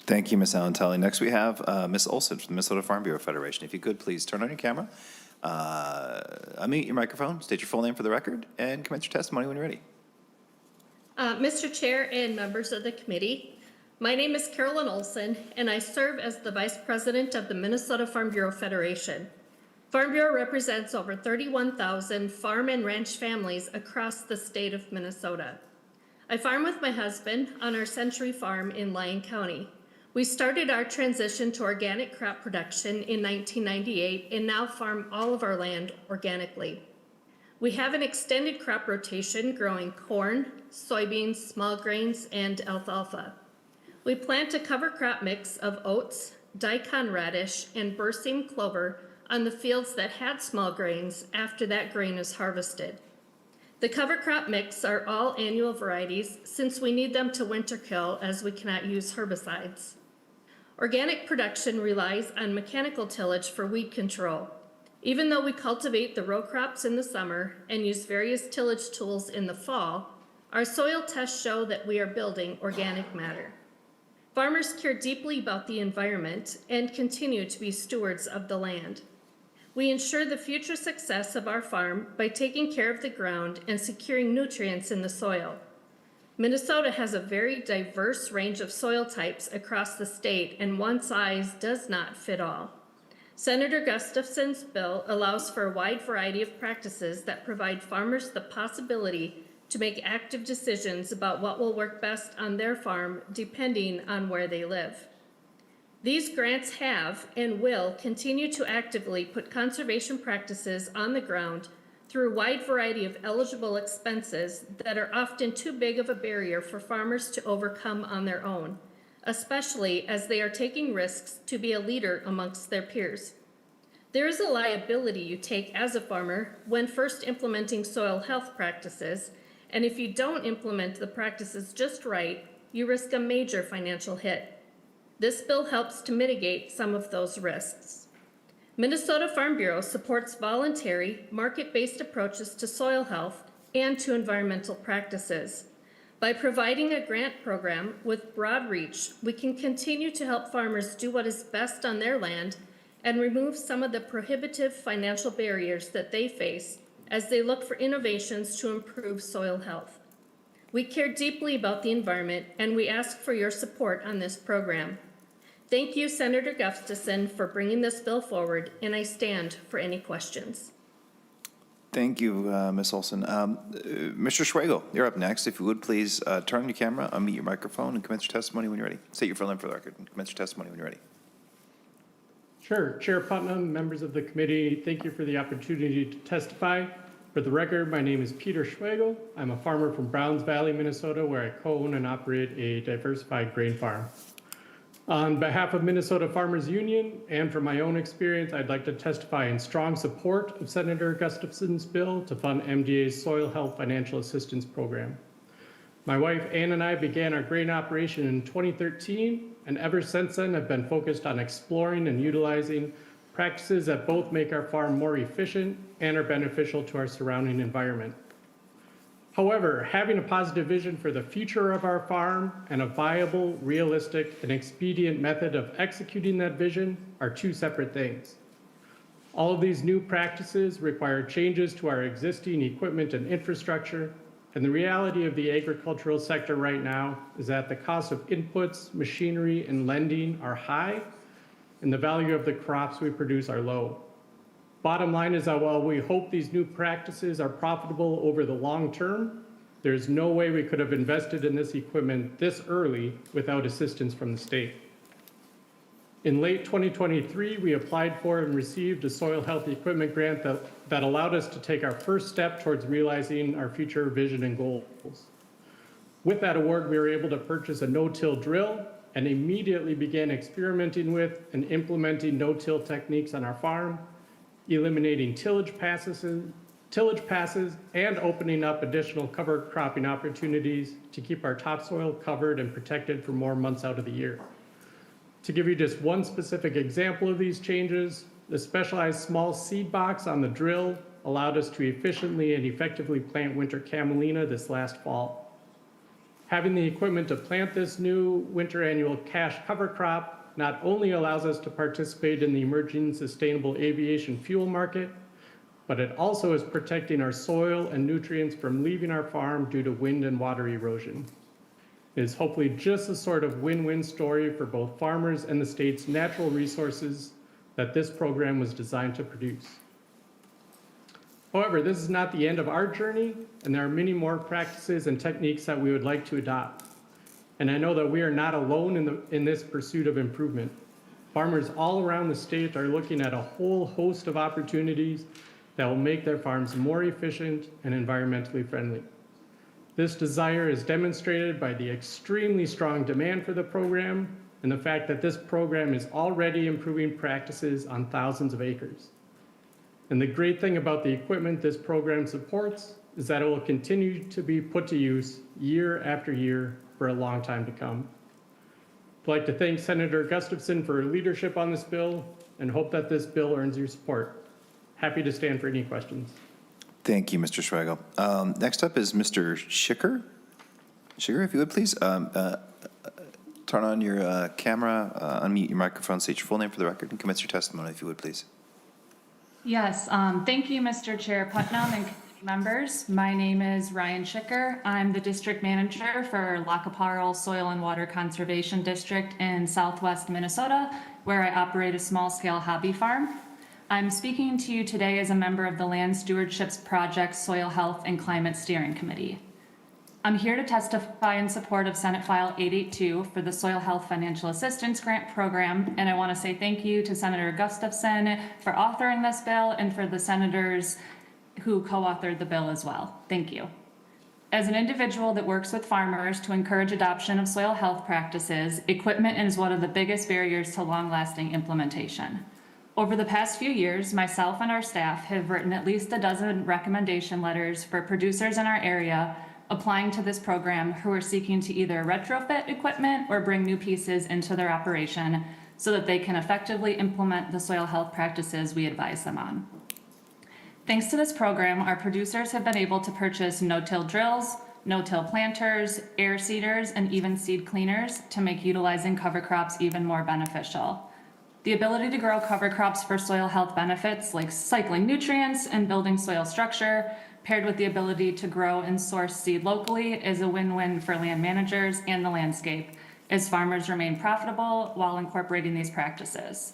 Thank you, Ms. Allen-Tully. Next, we have Ms. Olson from the Minnesota Farm Bureau Federation. If you could, please turn on your camera, unmute your microphone, state your full name for the record, and commence your testimony when you're ready. Mr. Chair and members of the committee, my name is Carolyn Olson, and I serve as the Vice President of the Minnesota Farm Bureau Federation. Farm Bureau represents over 31,000 farm and ranch families across the state of Minnesota. I farm with my husband on our Century Farm in Lyon County. We started our transition to organic crop production in 1998 and now farm all of our land organically. We have an extended crop rotation growing corn, soybeans, small grains, and alfalfa. We plant a cover crop mix of oats, daikon radish, and berseem clover on the fields that had small grains after that grain is harvested. The cover crop mix are all annual varieties since we need them to winter kill as we cannot use herbicides. Organic production relies on mechanical tillage for weed control. Even though we cultivate the row crops in the summer and use various tillage tools in the fall, our soil tests show that we are building organic matter. Farmers care deeply about the environment and continue to be stewards of the land. We ensure the future success of our farm by taking care of the ground and securing nutrients in the soil. Minnesota has a very diverse range of soil types across the state, and one size does not fit all. Senator Gustafson's bill allows for a wide variety of practices that provide farmers the possibility to make active decisions about what will work best on their farm depending on where they live. These grants have and will continue to actively put conservation practices on the ground through a wide variety of eligible expenses that are often too big of a barrier for farmers to overcome on their own, especially as they are taking risks to be a leader amongst their peers. There is a liability you take as a farmer when first implementing soil health practices, and if you don't implement the practices just right, you risk a major financial hit. This bill helps to mitigate some of those risks. Minnesota Farm Bureau supports voluntary, market-based approaches to soil health and to environmental practices. By providing a grant program with broad reach, we can continue to help farmers do what is best on their land and remove some of the prohibitive financial barriers that they face as they look for innovations to improve soil health. We care deeply about the environment, and we ask for your support on this program. Thank you, Senator Gustafson, for bringing this bill forward, and I stand for any questions. Thank you, Ms. Olson. Mr. Schwagel, you're up next. If you would, please turn on your camera, unmute your microphone, and commence your testimony when you're ready. State your full name for the record and commence your testimony when you're ready. Sure. Chair Putnam, members of the committee, thank you for the opportunity to testify. For the record, my name is Peter Schwagel. I'm a farmer from Browns Valley, Minnesota, where I co-own and operate a diversified grain farm. On behalf of Minnesota Farmers Union and from my own experience, I'd like to testify in strong support of Senator Gustafson's bill to fund MDA's Soil Health Financial Assistance Program. My wife Ann and I began our grain operation in 2013, and ever since then have been focused on exploring and utilizing practices that both make our farm more efficient and are beneficial to our surrounding environment. However, having a positive vision for the future of our farm and a viable, realistic, and expedient method of executing that vision are two separate things. All of these new practices require changes to our existing equipment and infrastructure, and the reality of the agricultural sector right now is that the cost of inputs, machinery, and lending are high, and the value of the crops we produce are low. Bottom line is that while we hope these new practices are profitable over the long term, there's no way we could have invested in this equipment this early without assistance from the state. In late 2023, we applied for and received a soil health equipment grant that allowed us to take our first step towards realizing our future vision and goals. With that award, we were able to purchase a no-till drill and immediately began experimenting with and implementing no-till techniques on our farm, eliminating tillage passes, and opening up additional cover cropping opportunities to keep our topsoil covered and protected for more months out of the year. To give you just one specific example of these changes, the specialized small seed box on the drill allowed us to efficiently and effectively plant winter camelina this last fall. Having the equipment to plant this new winter annual cash cover crop not only allows us to participate in the emerging sustainable aviation fuel market, but it also is protecting our soil and nutrients from leaving our farm due to wind and water erosion. It is hopefully just the sort of win-win story for both farmers and the state's natural resources that this program was designed to produce. However, this is not the end of our journey, and there are many more practices and techniques that we would like to adopt. And I know that we are not alone in this pursuit of improvement. Farmers all around the state are looking at a whole host of opportunities that will make their farms more efficient and environmentally friendly. This desire is demonstrated by the extremely strong demand for the program and the fact that this program is already improving practices on thousands of acres. And the great thing about the equipment this program supports is that it will continue to be put to use year after year for a long time to come. I'd like to thank Senator Gustafson for her leadership on this bill and hope that this bill earns your support. Happy to stand for any questions. Thank you, Mr. Schwagel. Next up is Mr. Schicker. Schicker, if you would please turn on your camera, unmute your microphone, state your full name for the record, and commence your testimony, if you would please. Yes, thank you, Mr. Chair Putnam and committee members. My name is Ryan Schicker. I'm the district manager for Lacaparle Soil and Water Conservation District in Southwest Minnesota, where I operate a small-scale hobby farm. I'm speaking to you today as a member of the Land Stewardships Project Soil Health and Climate Steering Committee. I'm here to testify in support of Senate File 882 for the Soil Health Financial Assistance Grant Program, and I want to say thank you to Senator Gustafson for authoring this bill and for the senators who co-authored the bill as well. Thank you. As an individual that works with farmers to encourage adoption of soil health practices, equipment is one of the biggest barriers to long-lasting implementation. Over the past few years, myself and our staff have written at least a dozen recommendation letters for producers in our area applying to this program who are seeking to either retrofit equipment or bring new pieces into their operation so that they can effectively implement the soil health practices we advise them on. Thanks to this program, our producers have been able to purchase no-till drills, no-till planters, air seeders, and even seed cleaners to make utilizing cover crops even more beneficial. The ability to grow cover crops for soil health benefits like cycling nutrients and building soil structure, paired with the ability to grow and source seed locally, is a win-win for land managers and the landscape, as farmers remain profitable while incorporating these practices.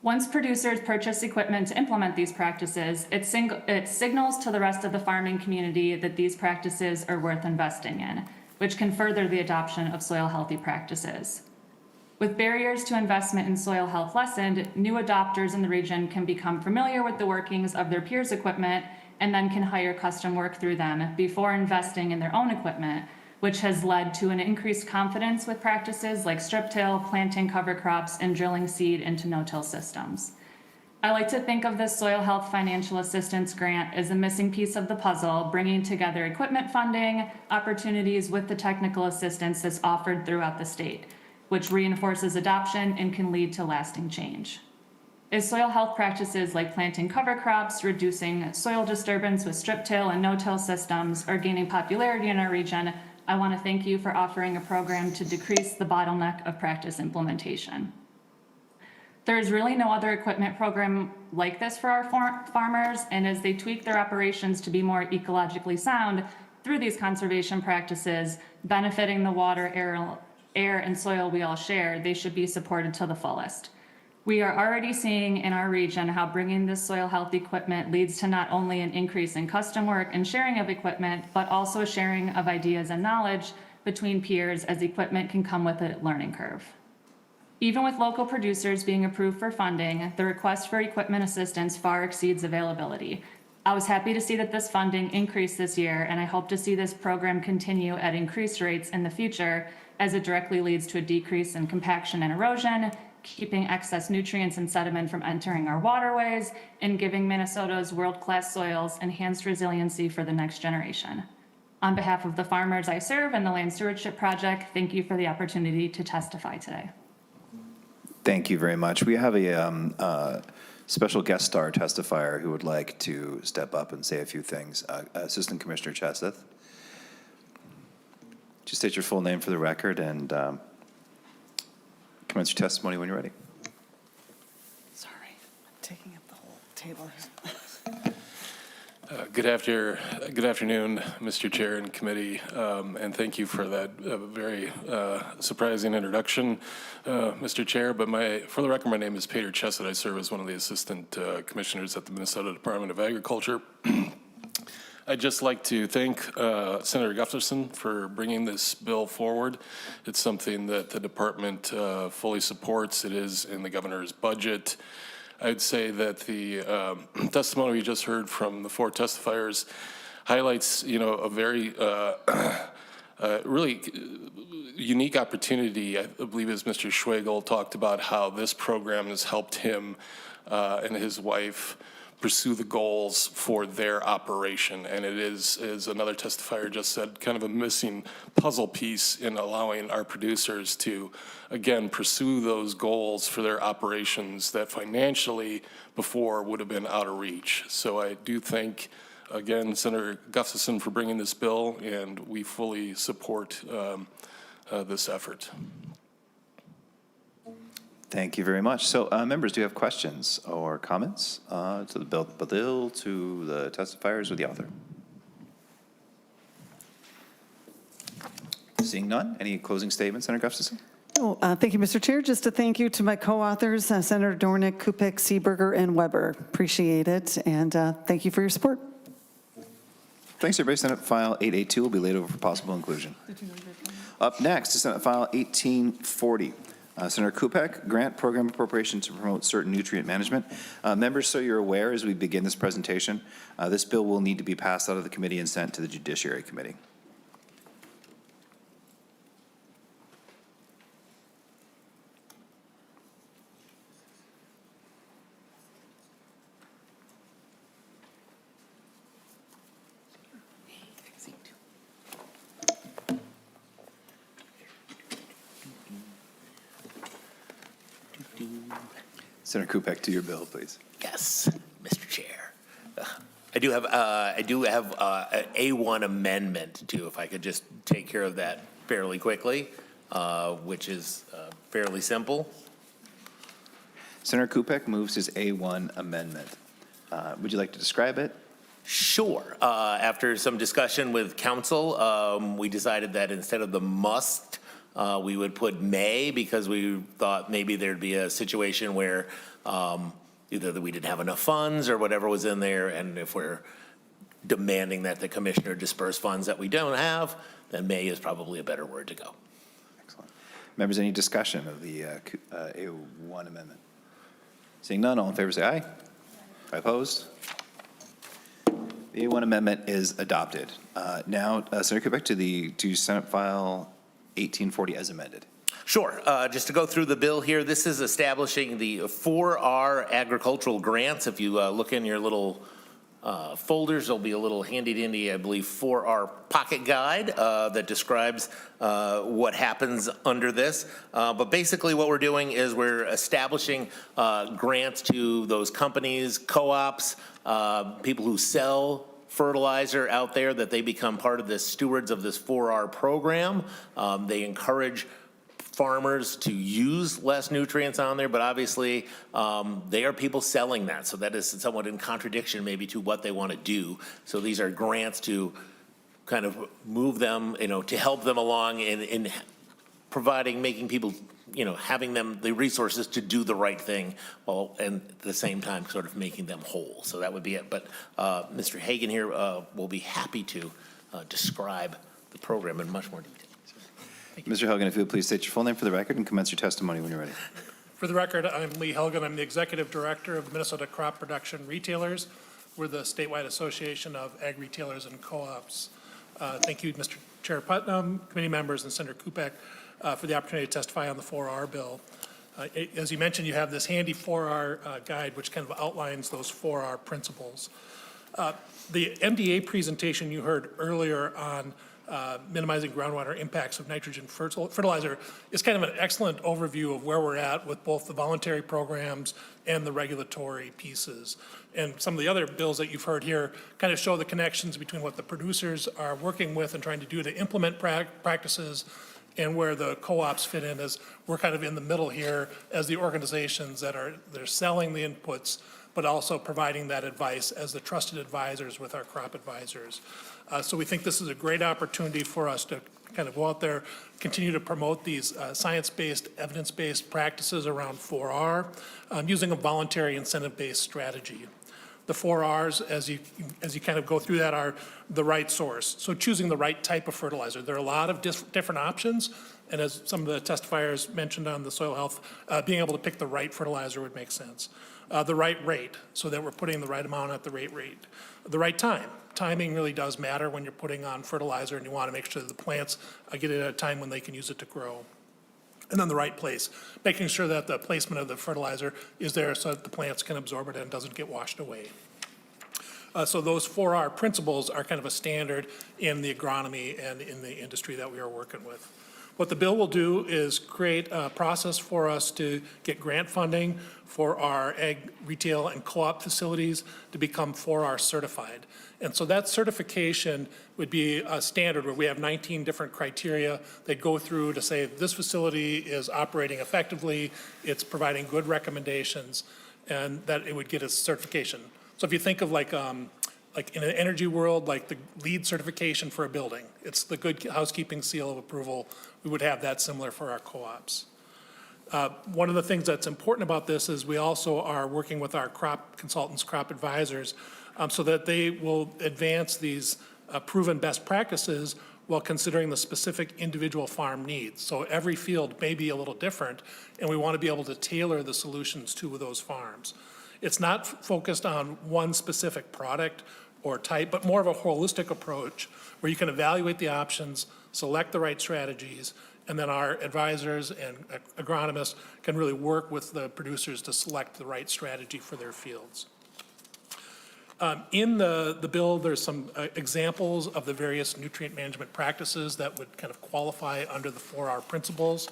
Once producers purchase equipment to implement these practices, it signals to the rest of the farming community that these practices are worth investing in, which can further the adoption of soil healthy practices. With barriers to investment in soil health lessened, new adopters in the region can become familiar with the workings of their peers' equipment and then can hire custom work through them before investing in their own equipment, which has led to an increased confidence with practices like strip till, planting cover crops, and drilling seed into no-till systems. I like to think of this soil health financial assistance grant as a missing piece of the puzzle, bringing together equipment funding opportunities with the technical assistance that's offered throughout the state, which reinforces adoption and can lead to lasting change. As soil health practices like planting cover crops, reducing soil disturbance with strip till and no-till systems are gaining popularity in our region, I want to thank you for offering a program to decrease the bottleneck of practice implementation. There is really no other equipment program like this for our farmers, and as they tweak their operations to be more ecologically sound through these conservation practices, benefiting the water, air, and soil we all share, they should be supported to the fullest. We are already seeing in our region how bringing this soil health equipment leads to not only an increase in custom work and sharing of equipment, but also sharing of ideas and knowledge between peers, as equipment can come with a learning curve. Even with local producers being approved for funding, the request for equipment assistance far exceeds availability. I was happy to see that this funding increased this year, and I hope to see this program continue at increased rates in the future, as it directly leads to a decrease in compaction and erosion, keeping excess nutrients and sediment from entering our waterways, and giving Minnesota's world-class soils enhanced resiliency for the next generation. On behalf of the farmers I serve and the Land Stewardship Project, thank you for the opportunity to testify today. Thank you very much. We have a special guest star testifier who would like to step up and say a few things. Assistant Commissioner Cheseth. Just state your full name for the record and commence your testimony when you're ready. Sorry, I'm taking up the whole table here. Good afternoon, Mr. Chair and committee, and thank you for that very surprising introduction, Mr. Chair. But for the record, my name is Peter Chesed. I serve as one of the assistant commissioners at the Minnesota Department of Agriculture. I'd just like to thank Senator Gustafson for bringing this bill forward. It's something that the department fully supports. It is in the governor's budget. I'd say that the testimony we just heard from the four testifiers highlights, a very really unique opportunity. I believe, as Mr. Schwegel talked about, how this program has helped him and his wife pursue the goals for their operation. And it is, as another testifier just said, kind of a missing puzzle piece in allowing our producers to, again, pursue those goals for their operations that financially before would have been out of reach. So I do thank, again, Senator Gustafson for bringing this bill, and we fully support this effort. Thank you very much. So, members, do you have questions or comments to the bill, to the testifiers, or the author? Seeing none, any closing statements, Senator Gustafson? Oh, thank you, Mr. Chair. Just a thank you to my co-authors, Senator Dornick, Kupec, Seeberger, and Weber. Appreciate it, and thank you for your support. Thanks, everybody. Senate File 882 will be laid over for possible inclusion. Up next is Senate File 1840. Senator Kupec, grant program appropriation to promote certain nutrient management. Members, so you're aware, as we begin this presentation, this bill will need to be passed out of the committee and sent to the Judiciary Committee. Senator Kupec, to your bill, please. Yes, Mr. Chair. I do have an A1 amendment too, if I could just take care of that fairly quickly, which is fairly simple. Senator Kupec moves his A1 amendment. Would you like to describe it? Sure. After some discussion with council, we decided that instead of the must, we would put may, because we thought maybe there'd be a situation where either that we didn't have enough funds or whatever was in there, and if we're demanding that the commissioner disperse funds that we don't have, then may is probably a better word to go. Excellent. Members, any discussion of the A1 amendment? Seeing none, all in favor say aye. Aye opposed? The A1 amendment is adopted. Now, Senator Kupec, to Senate File 1840 as amended. Sure. Just to go through the bill here, this is establishing the 4R agricultural grants. If you look in your little folders, there'll be a little handy-dandy, I believe, 4R pocket guide that describes what happens under this. But basically what we're doing is we're establishing grants to those companies, co-ops, people who sell fertilizer out there, that they become part of the stewards of this 4R program. They encourage farmers to use less nutrients on there, but obviously they are people selling that. So that is somewhat in contradiction maybe to what they want to do. So these are grants to kind of move them, to help them along in providing, making people, having them the resources to do the right thing, while and at the same time sort of making them whole. So that would be it. But Mr. Hagan here will be happy to describe the program in much more detail. Mr. Helgen, if you would please state your full name for the record and commence your testimony when you're ready. For the record, I'm Lee Helgen. I'm the Executive Director of Minnesota Crop Production Retailers. We're the statewide association of ag retailers and co-ops. Thank you, Mr. Chair Putnam, committee members, and Senator Kupec for the opportunity to testify on the 4R bill. As you mentioned, you have this handy 4R guide, which kind of outlines those 4R principles. The MDA presentation you heard earlier on minimizing groundwater impacts of nitrogen fertilizer is kind of an excellent overview of where we're at with both the voluntary programs and the regulatory pieces. And some of the other bills that you've heard here kind of show the connections between what the producers are working with and trying to do to implement practices, and where the co-ops fit in, as we're kind of in the middle here as the organizations that they're selling the inputs, but also providing that advice as the trusted advisors with our crop advisors. So we think this is a great opportunity for us to kind of go out there, continue to promote these science-based, evidence-based practices around 4R, using a voluntary incentive-based strategy. The 4Rs, as you kind of go through that, are the right source. So choosing the right type of fertilizer. There are a lot of different options, and as some of the testifiers mentioned on the soil health, being able to pick the right fertilizer would make sense. The right rate, so that we're putting the right amount at the right rate. The right time. Timing really does matter when you're putting on fertilizer, and you want to make sure that the plants get it at a time when they can use it to grow. And then the right place, making sure that the placement of the fertilizer is there so that the plants can absorb it and doesn't get washed away. So those 4R principles are kind of a standard in the agronomy and in the industry that we are working with. What the bill will do is create a process for us to get grant funding for our ag retail and co-op facilities to become 4R certified. And so that certification would be a standard where we have 19 different criteria that go through to say this facility is operating effectively, it's providing good recommendations, and that it would get its certification. So if you think of like in an energy world, like the LEED certification for a building, it's the good housekeeping seal of approval. We would have that similar for our co-ops. One of the things that's important about this is we also are working with our crop consultants, crop advisors, so that they will advance these proven best practices while considering the specific individual farm needs. So every field may be a little different, and we want to be able to tailor the solutions to those farms. It's not focused on one specific product or type, but more of a holistic approach where you can evaluate the options, select the right strategies, and then our advisors and agronomists can really work with the producers to select the right strategy for their fields. In the bill, there's some examples of the various nutrient management practices that would kind of qualify under the 4R principles.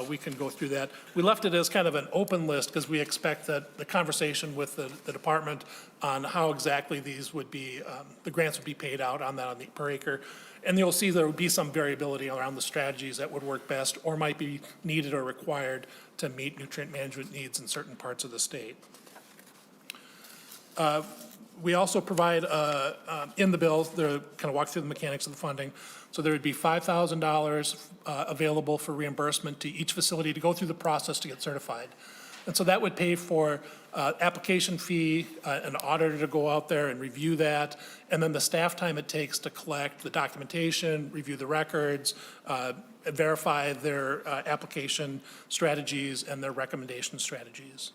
We can go through that. We left it as kind of an open list because we expect that the conversation with the department on how exactly these would be, the grants would be paid out on that on the per acre. And you'll see there would be some variability around the strategies that would work best or might be needed or required to meet nutrient management needs in certain parts of the state. We also provide, in the bill, kind of walk through the mechanics of the funding. So there would be $5,000 available for reimbursement to each facility to go through the process to get certified. And so that would pay for application fee, an auditor to go out there and review that, and then the staff time it takes to collect the documentation, review the records, verify their application strategies and their recommendation strategies.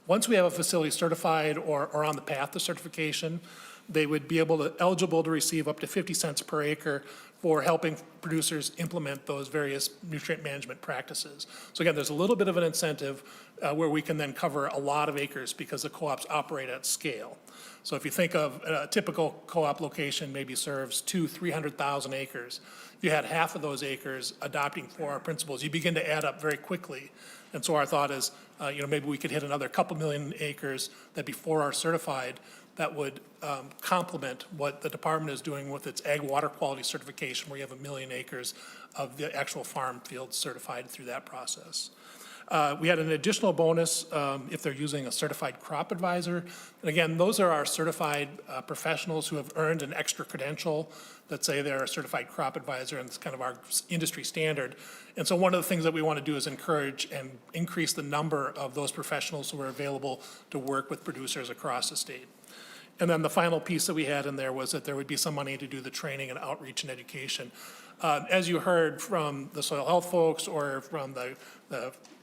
Once we have a facility certified or on the path to certification, they would be eligible to receive up to 50 cents per acre for helping producers implement those various nutrient management practices. So again, there's a little bit of an incentive where we can then cover a lot of acres because the co-ops operate at scale. So if you think of a typical co-op location maybe serves 300,000 acres. If you had half of those acres adopting 4R principles, you begin to add up very quickly. And so our thought is, maybe we could hit another couple million acres that be 4R certified that would complement what the department is doing with its ag water quality certification, where you have 1 million acres of the actual farm fields certified through that process. We had an additional bonus if they're using a certified crop advisor. And again, those are our certified professionals who have earned an extra credential that say they're a certified crop advisor, and it's kind of our industry standard. And so one of the things that we want to do is encourage and increase the number of those professionals who are available to work with producers across the state. And then the final piece that we had in there was that there would be some money to do the training and outreach and education. As you heard from the soil health folks or from the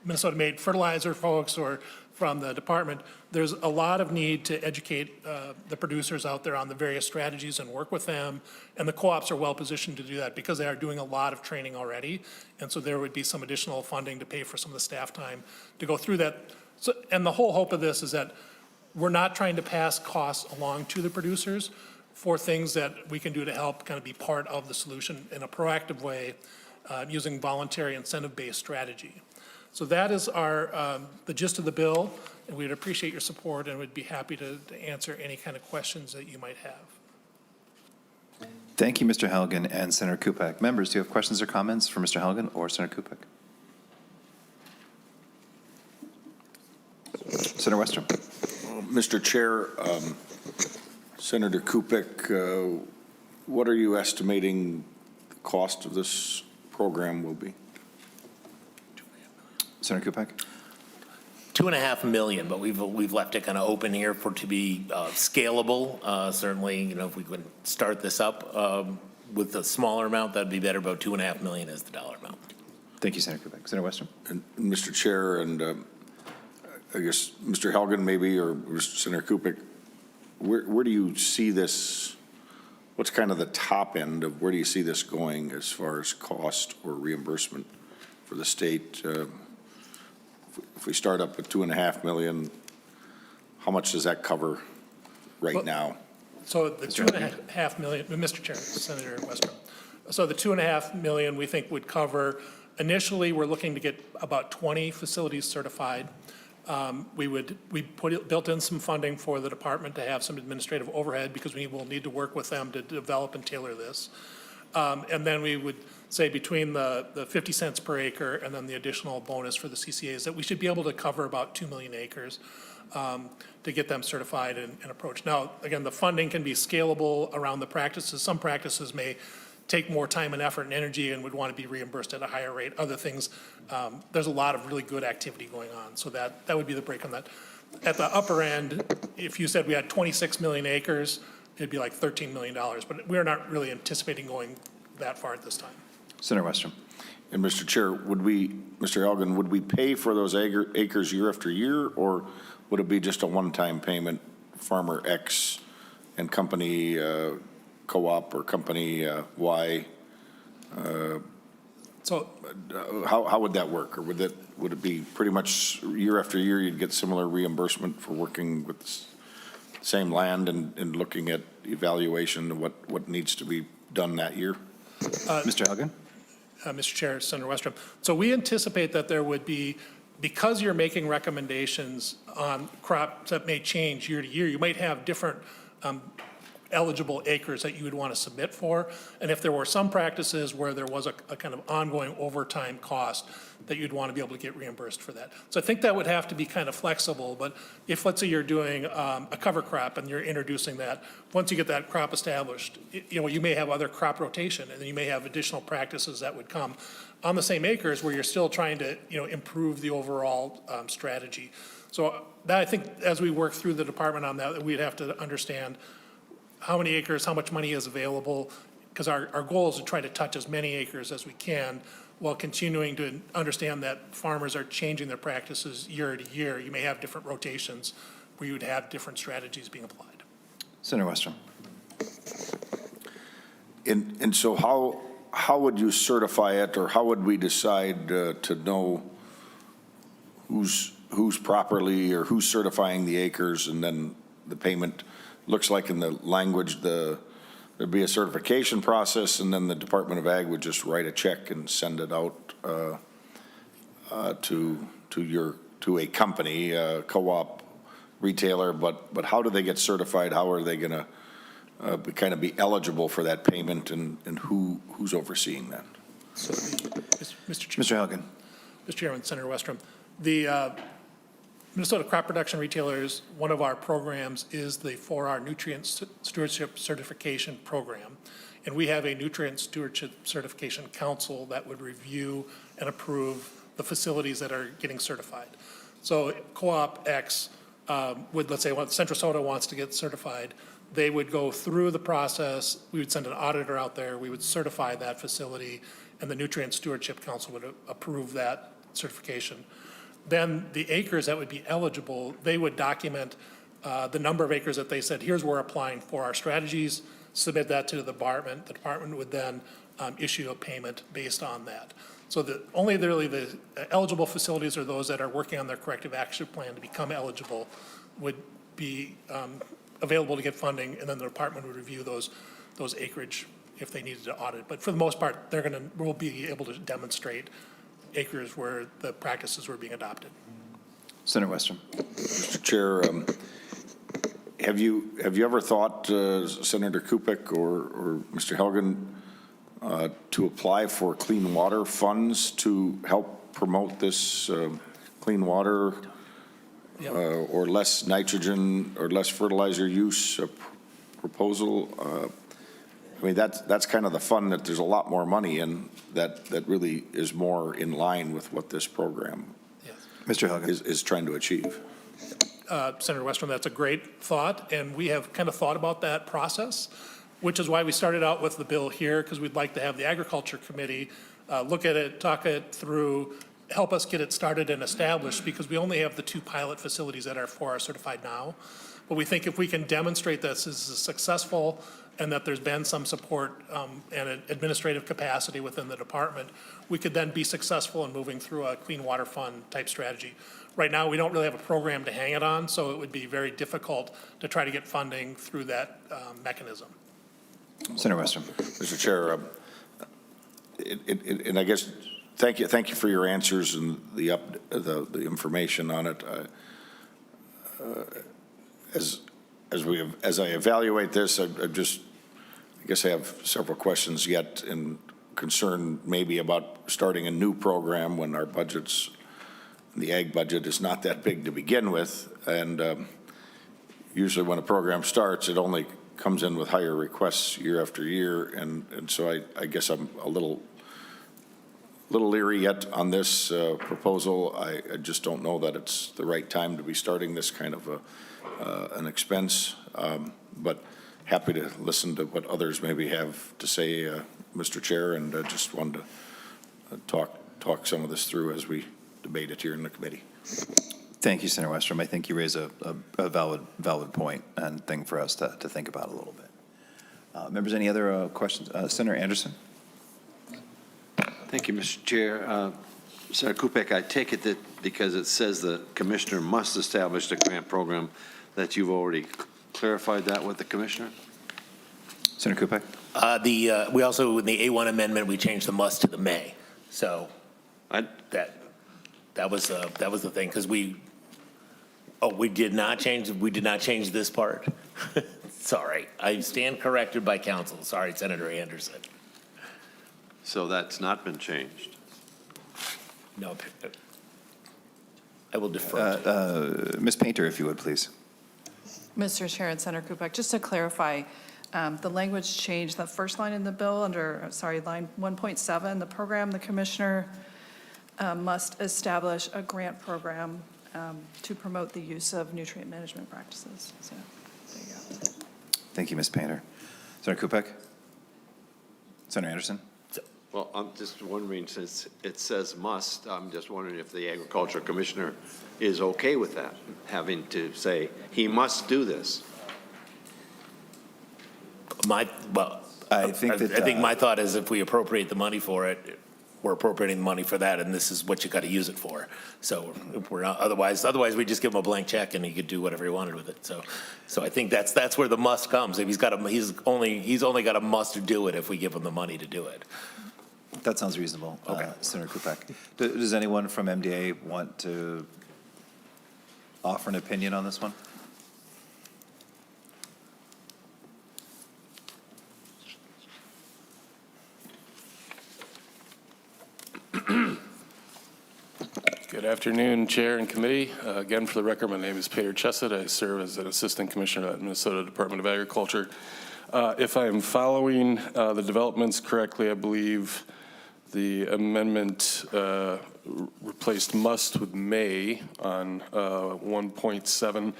Minnesota-made fertilizer folks or from the department, there's a lot of need to educate the producers out there on the various strategies and work with them. And the co-ops are well positioned to do that because they are doing a lot of training already. And so there would be some additional funding to pay for some of the staff time to go through that. So, and the whole hope of this is that we're not trying to pass costs along to the producers for things that we can do to help kind of be part of the solution in a proactive way using voluntary incentive-based strategy. So that is the gist of the bill, and we'd appreciate your support and would be happy to answer any kind of questions that you might have. Thank you, Mr. Helgen and Senator Kupec. Members, do you have questions or comments for Mr. Helgen or Senator Kupec? Senator Westrom. Mr. Chair, Senator Kupec, what are you estimating the cost of this program will be? Senator Kupec? $2.5 million, but we've left it kind of open here for to be scalable. Certainly, if we could start this up with a smaller amount, that'd be better. About $2.5 million is the dollar amount. Thank you, Senator Kupec. Senator Westrom. And Mr. Chair, and I guess Mr. Helgen maybe, or Senator Kupec, where do you see this? What's kind of the top end of where do you see this going as far as cost or reimbursement for the state? If we start up with $2.5 million, how much does that cover right now? So the $2.5 million, Mr. Chair, Senator Westrom. So the $2.5 million we think would cover, initially we're looking to get about 20 facilities certified. We built in some funding for the department to have some administrative overhead because we will need to work with them to develop and tailor this. And then we would say between the 50 cents per acre and then the additional bonus for the CCAs that we should be able to cover about 2 million acres to get them certified and approached. Now, again, the funding can be scalable around the practices. Some practices may take more time and effort and energy and would want to be reimbursed at a higher rate. Other things, there's a lot of really good activity going on. So that would be the break on that. At the upper end, if you said we had 26 million acres, it'd be like $13 million. But we're not really anticipating going that far at this time. Senator Westrom. And Mr. Chair, Mr. Elgin, would we pay for those acres year after year, or would it be just a one-time payment, farmer X and company co-op or company Y? So how would that work? Or would it be pretty much year after year you'd get similar reimbursement for working with the same land and looking at evaluation of what needs to be done that year? Mr. Elgin. Mr. Chair, Senator Westrom. So we anticipate that there would be, because you're making recommendations on crops that may change year to year, you might have different eligible acres that you would want to submit for. And if there were some practices where there was a kind of ongoing overtime cost, that you'd want to be able to get reimbursed for that. So I think that would have to be kind of flexible, but if, let's say you're doing a cover crop and you're introducing that, once you get that crop established, you may have other crop rotation, and then you may have additional practices that would come on the same acres where you're still trying to, improve the overall strategy. So that, I think, as we work through the department on that, we'd have to understand how many acres, how much money is available, because our goal is to try to touch as many acres as we can while continuing to understand that farmers are changing their practices year to year. You may have different rotations where you would have different strategies being applied. Senator Westrom. And so how would you certify it, or how would we decide to know who's properly, or who's certifying the acres, and then the payment? Looks like in the language, there'd be a certification process, and then the Department of Ag would just write a check and send it out to a company, co-op, retailer. But how do they get certified? How are they going to kind of be eligible for that payment, and who's overseeing that? So Mr. Elgin. Mr. Chairman, Senator Westrom, the Minnesota Crop Production Retailers, one of our programs is the 4R Nutrient Stewardship Certification Program. And we have a Nutrient Stewardship Certification Council that would review and approve the facilities that are getting certified. So Co-op X would, let's say, Central Soda wants to get certified, they would go through the process, we would send an auditor out there, we would certify that facility, and the Nutrient Stewardship Council would approve that certification. Then the acres that would be eligible, they would document the number of acres that they said, here's where we're applying for our strategies, submit that to the department. The department would then issue a payment based on that. So only really the eligible facilities are those that are working on their corrective action plan to become eligible would be available to get funding, and then the department would review those acreage if they needed to audit. But for the most part, we'll be able to demonstrate acres where the practices were being adopted. Senator Westrom. Mr. Chair, have you ever thought, Senator Kupec or Mr. Helgen, to apply for clean water funds to help promote this clean water or less nitrogen or less fertilizer use proposal? I mean, that's kind of the fund that there's a lot more money in that really is more in line with what this program Mr. Helgen. is trying to achieve. Senator Westrom, that's a great thought, and we have kind of thought about that process, which is why we started out with the bill here, because we'd like to have the Agriculture Committee look at it, talk it through, help us get it started and established, because we only have the 2 pilot facilities that are 4R certified now. But we think if we can demonstrate this is successful and that there's been some support and an administrative capacity within the department, we could then be successful in moving through a clean water fund type strategy. Right now, we don't really have a program to hang it on, so it would be very difficult to try to get funding through that mechanism. Senator Westrom. Mr. Chair, and I guess thank you for your answers and the information on it. As I evaluate this, I guess I have several questions yet, and concern maybe about starting a new program when our budgets, the ag budget is not that big to begin with, and usually when a program starts, it only comes in with higher requests year after year, and so I guess I'm a little leery yet on this proposal. I just don't know that it's the right time to be starting this kind of an expense, but happy to listen to what others maybe have to say Mr. Chair, and just wanted to talk some of this through as we debate it here in the committee. Thank you, Senator Westrom. I think you raise a valid point and thing for us to think about a little bit. Members, any other questions? Senator Anderson? Thank you, Mr. Chair. Senator Kupec, I take it that because it says the commissioner must establish the grant program, that you've already clarified that with the commissioner? Senator Kupec? We also, in the A1 amendment, we changed the must to the may. So that was the thing, because we did not change this part. Sorry, I stand corrected by counsel. Sorry, Senator Anderson. So that's not been changed? No, I will defer. Ms. Painter, if you would, please. Mr. Chair and Senator Kupec, just to clarify, the language changed, the first line in the bill under, line 1.7, the program, the commissioner must establish a grant program to promote the use of nutrient management practices. So, there you go. Thank you, Ms. Painter. Senator Kupec? Senator Anderson? Well, I'm just wondering, since it says must, I'm just wondering if the agriculture commissioner is okay with that, having to say he must do this. I think my thought is if we appropriate the money for it, we're appropriating the money for that, and this is what you got to use it for. So if we're not, otherwise we just give him a blank check and he could do whatever he wanted with it. So I think that's where the must comes. If he's only got a must to do it if we give him the money to do it. That sounds reasonable. Okay. Senator Kupec. Does anyone from MDA want to offer an opinion on this one? Good afternoon, Chair and Committee. Again, for the record, my name is Peter Chesed. I serve as an Assistant Commissioner at Minnesota Department of Agriculture. If I am following the developments correctly, I believe the amendment replaced must with may on 1.7.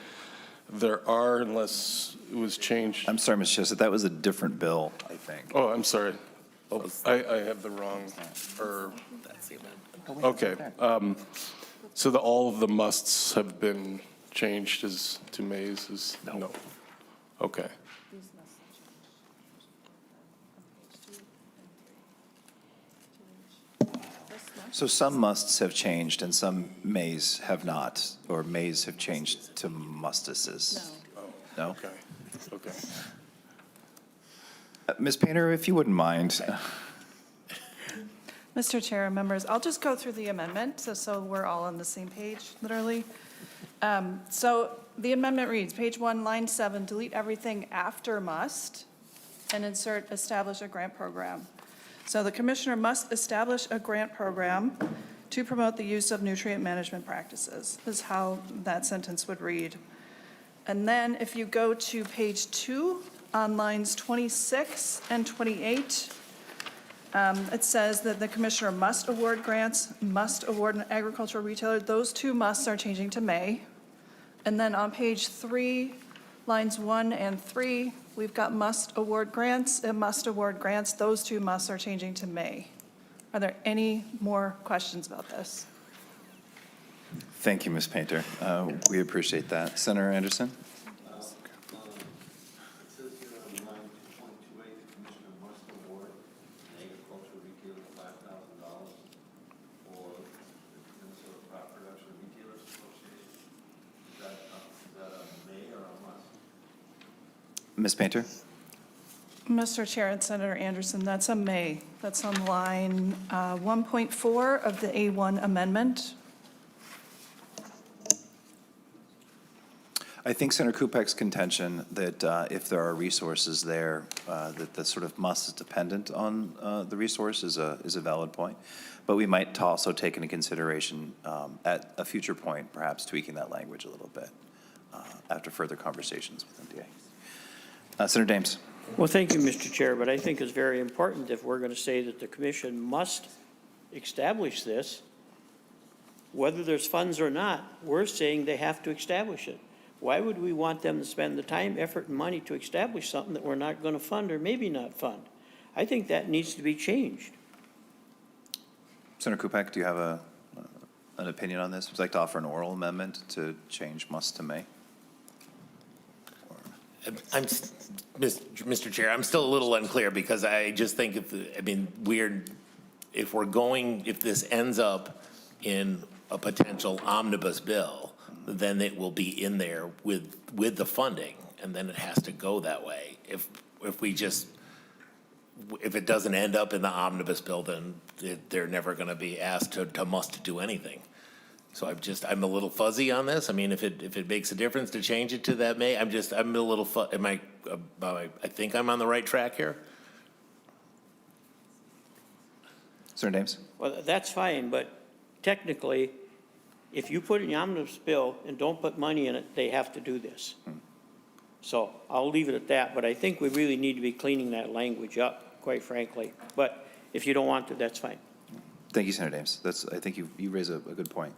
There are, unless it was changed. I'm sorry, Mr. Chesed, that was a different bill, I think. Oh, I'm sorry. I have the wrong, okay. So all of the musts have been changed to mays? No. Okay. So some musts have changed and some mays have not, or mays have changed to mustuses. No? Okay. Ms. Painter, if you wouldn't mind. Mr. Chair and members, I'll just go through the amendment so we're all on the same page, literally. So the amendment reads, page 1, line 7, delete everything after must and insert establish a grant program. So the commissioner must establish a grant program to promote the use of nutrient management practices, is how that sentence would read. And then if you go to page 2 on lines 26 and 28, it says that the commissioner must award grants, must award an agricultural retailer. Those two musts are changing to may. And then on page 3, lines 1 and 3, we've got must award grants and must award grants. Those two musts are changing to may. Are there any more questions about this? Thank you, Ms. Painter. We appreciate that. Senator Anderson? Ms. Painter? Mr. Chair and Senator Anderson, that's a may. That's on line 1.4 of the A1 amendment. I think Senator Kupec's contention that if there are resources there, that the sort of must is dependent on the resource is a valid point. But we might also take into consideration at a future point, perhaps tweaking that language a little bit after further conversations with MDA. Senator Dames. Well, thank you, Mr. Chair, but I think it's very important if we're going to say that the commission must establish this, whether there's funds or not, we're saying they have to establish it. Why would we want them to spend the time, effort, and money to establish something that we're not going to fund or maybe not fund? I think that needs to be changed. Senator Kupec, do you have an opinion on this? Would you like to offer an oral amendment to change must to may? Mr. Chair, I'm still a little unclear because I just think if this ends up in a potential omnibus bill, then it will be in there with the funding, and then it has to go that way. If it doesn't end up in the omnibus bill, then they're never going to be asked to must do anything. So I'm a little fuzzy on this. I mean, if it makes a difference to change it to that may, I'm a little, I think I'm on the right track here. Senator Dames? Well, that's fine, but technically, if you put in the omnibus bill and don't put money in it, they have to do this. So I'll leave it at that, but I think we really need to be cleaning that language up, quite frankly. But if you don't want to, that's fine. Thank you, Senator Dames. I think you raise a good point.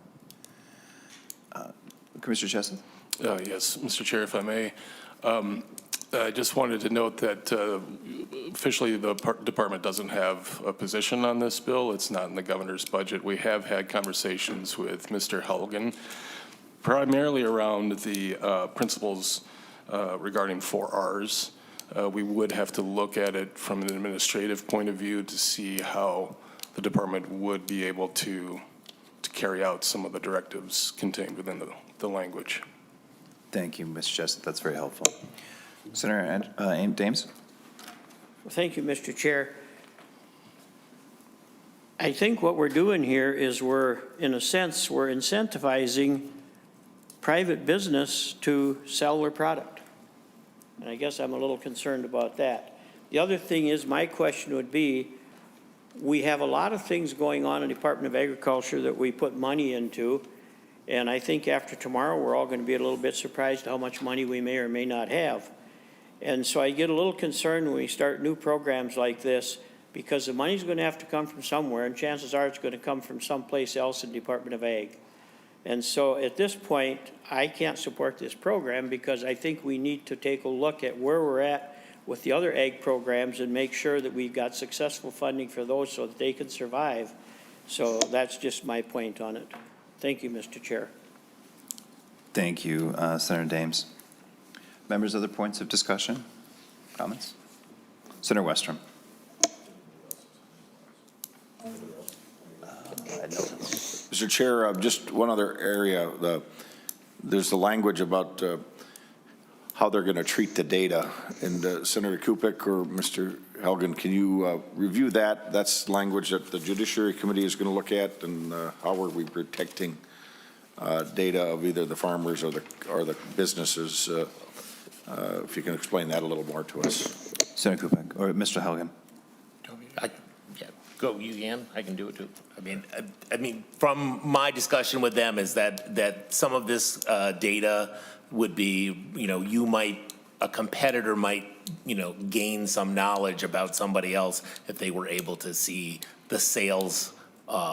Commissioner Chesson? Yes, Mr. Chair, if I may. I just wanted to note that officially the department doesn't have a position on this bill. It's not in the governor's budget. We have had conversations with Mr. Helgen, primarily around the principles regarding 4Rs. We would have to look at it from an administrative point of view to see how the department would be able to carry out some of the directives contained within the language. Thank you, Mr. Chesson. That's very helpful. Senator Dames? Well, thank you, Mr. Chair. I think what we're doing here is we're incentivizing private business to sell their product. And I guess I'm a little concerned about that. The other thing is, my question would be, we have a lot of things going on in the Department of Agriculture that we put money into, and I think after tomorrow, we're all going to be a little bit surprised how much money we may or may not have. And so I get a little concerned when we start new programs like this, because the money's going to have to come from somewhere, and chances are it's going to come from someplace else in the Department of Ag. And so at this point, I can't support this program because I think we need to take a look at where we're at with the other ag programs and make sure that we've got successful funding for those so that they can survive. So that's just my point on it. Thank you, Mr. Chair. Thank you, Senator Dames. Members, other points of discussion? Comments? Senator Westrom. Mr. Chair, just one other area. There's the language about how they're going to treat the data. And Senator Kupec or Mr. Helgen, can you review that? That's language that the Judiciary Committee is going to look at, and how are we protecting data of either the farmers or the businesses? If you can explain that a little more to us. Senator Kupec or Mr. Helgen. Yeah, go, you can. I can do it too. I mean, from my discussion with them is that some of this data would be, a competitor might, gain some knowledge about somebody else if they were able to see the sales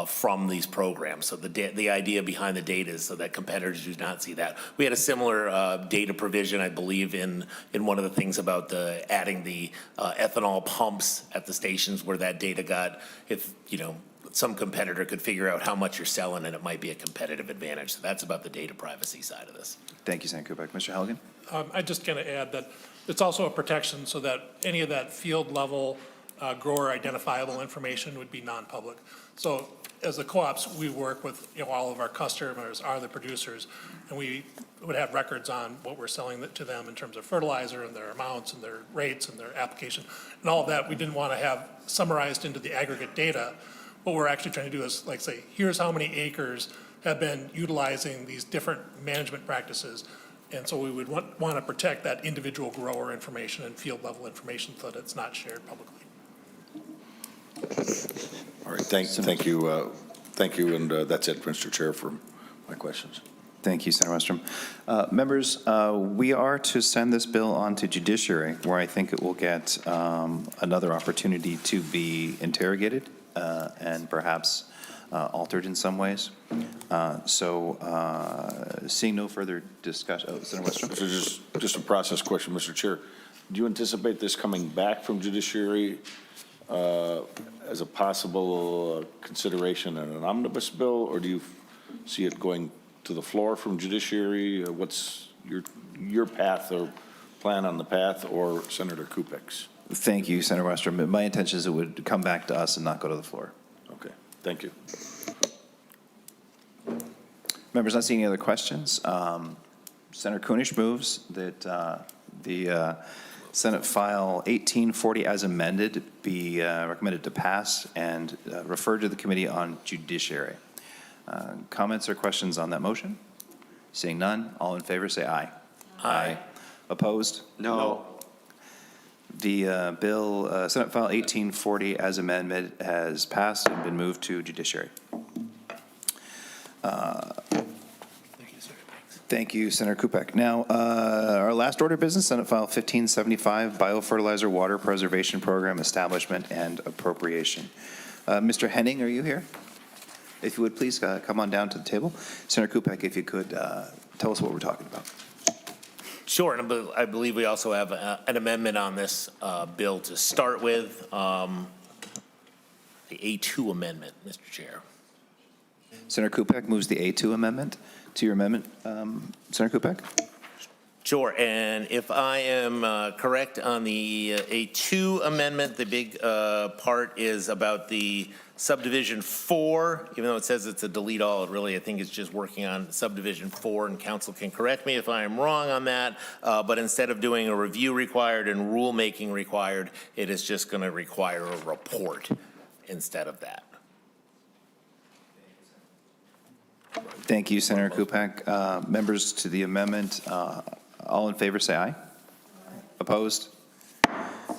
from these programs. So the idea behind the data is so that competitors do not see that. We had a similar data provision, I believe, in one of the things about adding the ethanol pumps at the stations where that data got, if, some competitor could figure out how much you're selling and it might be a competitive advantage. So that's about the data privacy side of this. Thank you, Senator Kupec. Mr. Helgen? I'm just going to add that it's also a protection so that any of that field level grower identifiable information would be non-public. So as the co-ops, we work with all of our customers are the producers, and we would have records on what we're selling to them in terms of fertilizer and their amounts and their rates and their application. And all of that we didn't want to have summarized into the aggregate data. What we're actually trying to do is say, here's how many acres have been utilizing these different management practices. And so we would want to protect that individual grower information and field level information so that it's not shared publicly. All right, thank you. Thank you, and that's it, Mr. Chair, for my questions. Thank you, Senator Westrom. Members, we are to send this bill on to Judiciary, where I think it will get another opportunity to be interrogated and perhaps altered in some ways. Seeing no further discussion, Senator Westrom. So just a process question, Mr. Chair. Do you anticipate this coming back from Judiciary as a possible consideration in an omnibus bill, or do you see it going to the floor from judiciary? What's your path or plan on the path, or Senator Kupec's? Thank you, Senator Westrom. My intention is it would come back to us and not go to the floor. Okay, thank you. Members, not seeing any other questions. Senator Kunish moves that the Senate File 1840 as amended be recommended to pass and referred to the Committee on Judiciary. Comments or questions on that motion? Seeing none, all in favor say aye. Aye. Opposed? No. The bill, Senate File 1840 as amended, has passed and been moved to Judiciary. Thank you, Senator Kupec. Now, our last order of business, Senate File 1575, Biofertilizer Water Preservation Program Establishment and Appropriation. Mr. Henning, are you here? If you would please come on down to the table. Senator Kupec, if you could tell us what we're talking about. Sure, and I believe we also have an amendment on this bill to start with, the A2 amendment, Mr. Chair. Senator Kupec moves the A2 amendment to your amendment. Senator Kupec? Sure, and if I am correct on the A2 amendment, the big part is about the subdivision 4, even though it says it's a delete all, it really, I think it's just working on subdivision 4, and council can correct me if I am wrong on that, but instead of doing a review required and rulemaking required, it is just going to require a report instead of that. Thank you, Senator Kupec. Members to the amendment, all in favor say aye. Opposed?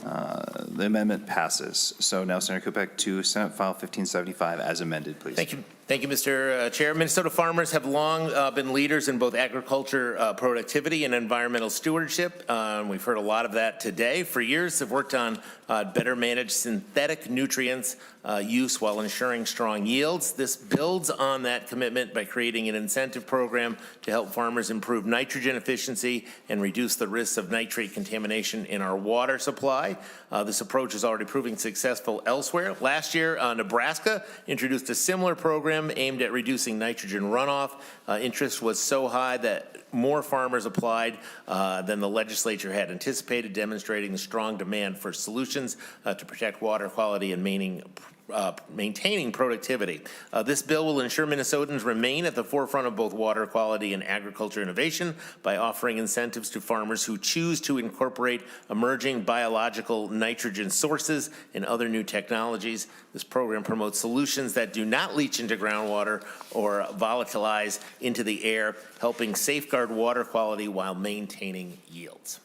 The amendment passes. So now, Senator Kupec, to Senate File 1575 as amended, please. Thank you. Thank you, Mr. Chair. Minnesota farmers have long been leaders in both agriculture productivity and environmental stewardship. We've heard a lot of that today. For years, they've worked on better managed synthetic nutrients use while ensuring strong yields. This builds on that commitment by creating an incentive program to help farmers improve nitrogen efficiency and reduce the risks of nitrate contamination in our water supply. This approach is already proving successful elsewhere. Last year, Nebraska introduced a similar program aimed at reducing nitrogen runoff. Interest was so high that more farmers applied than the legislature had anticipated, demonstrating the strong demand for solutions to protect water quality and maintaining productivity. This bill will ensure Minnesotans remain at the forefront of both water quality and agriculture innovation by offering incentives to farmers who choose to incorporate emerging biological nitrogen sources and other new technologies. This program promotes solutions that do not leach into groundwater or volatilize into the air, helping safeguard water quality while maintaining yields.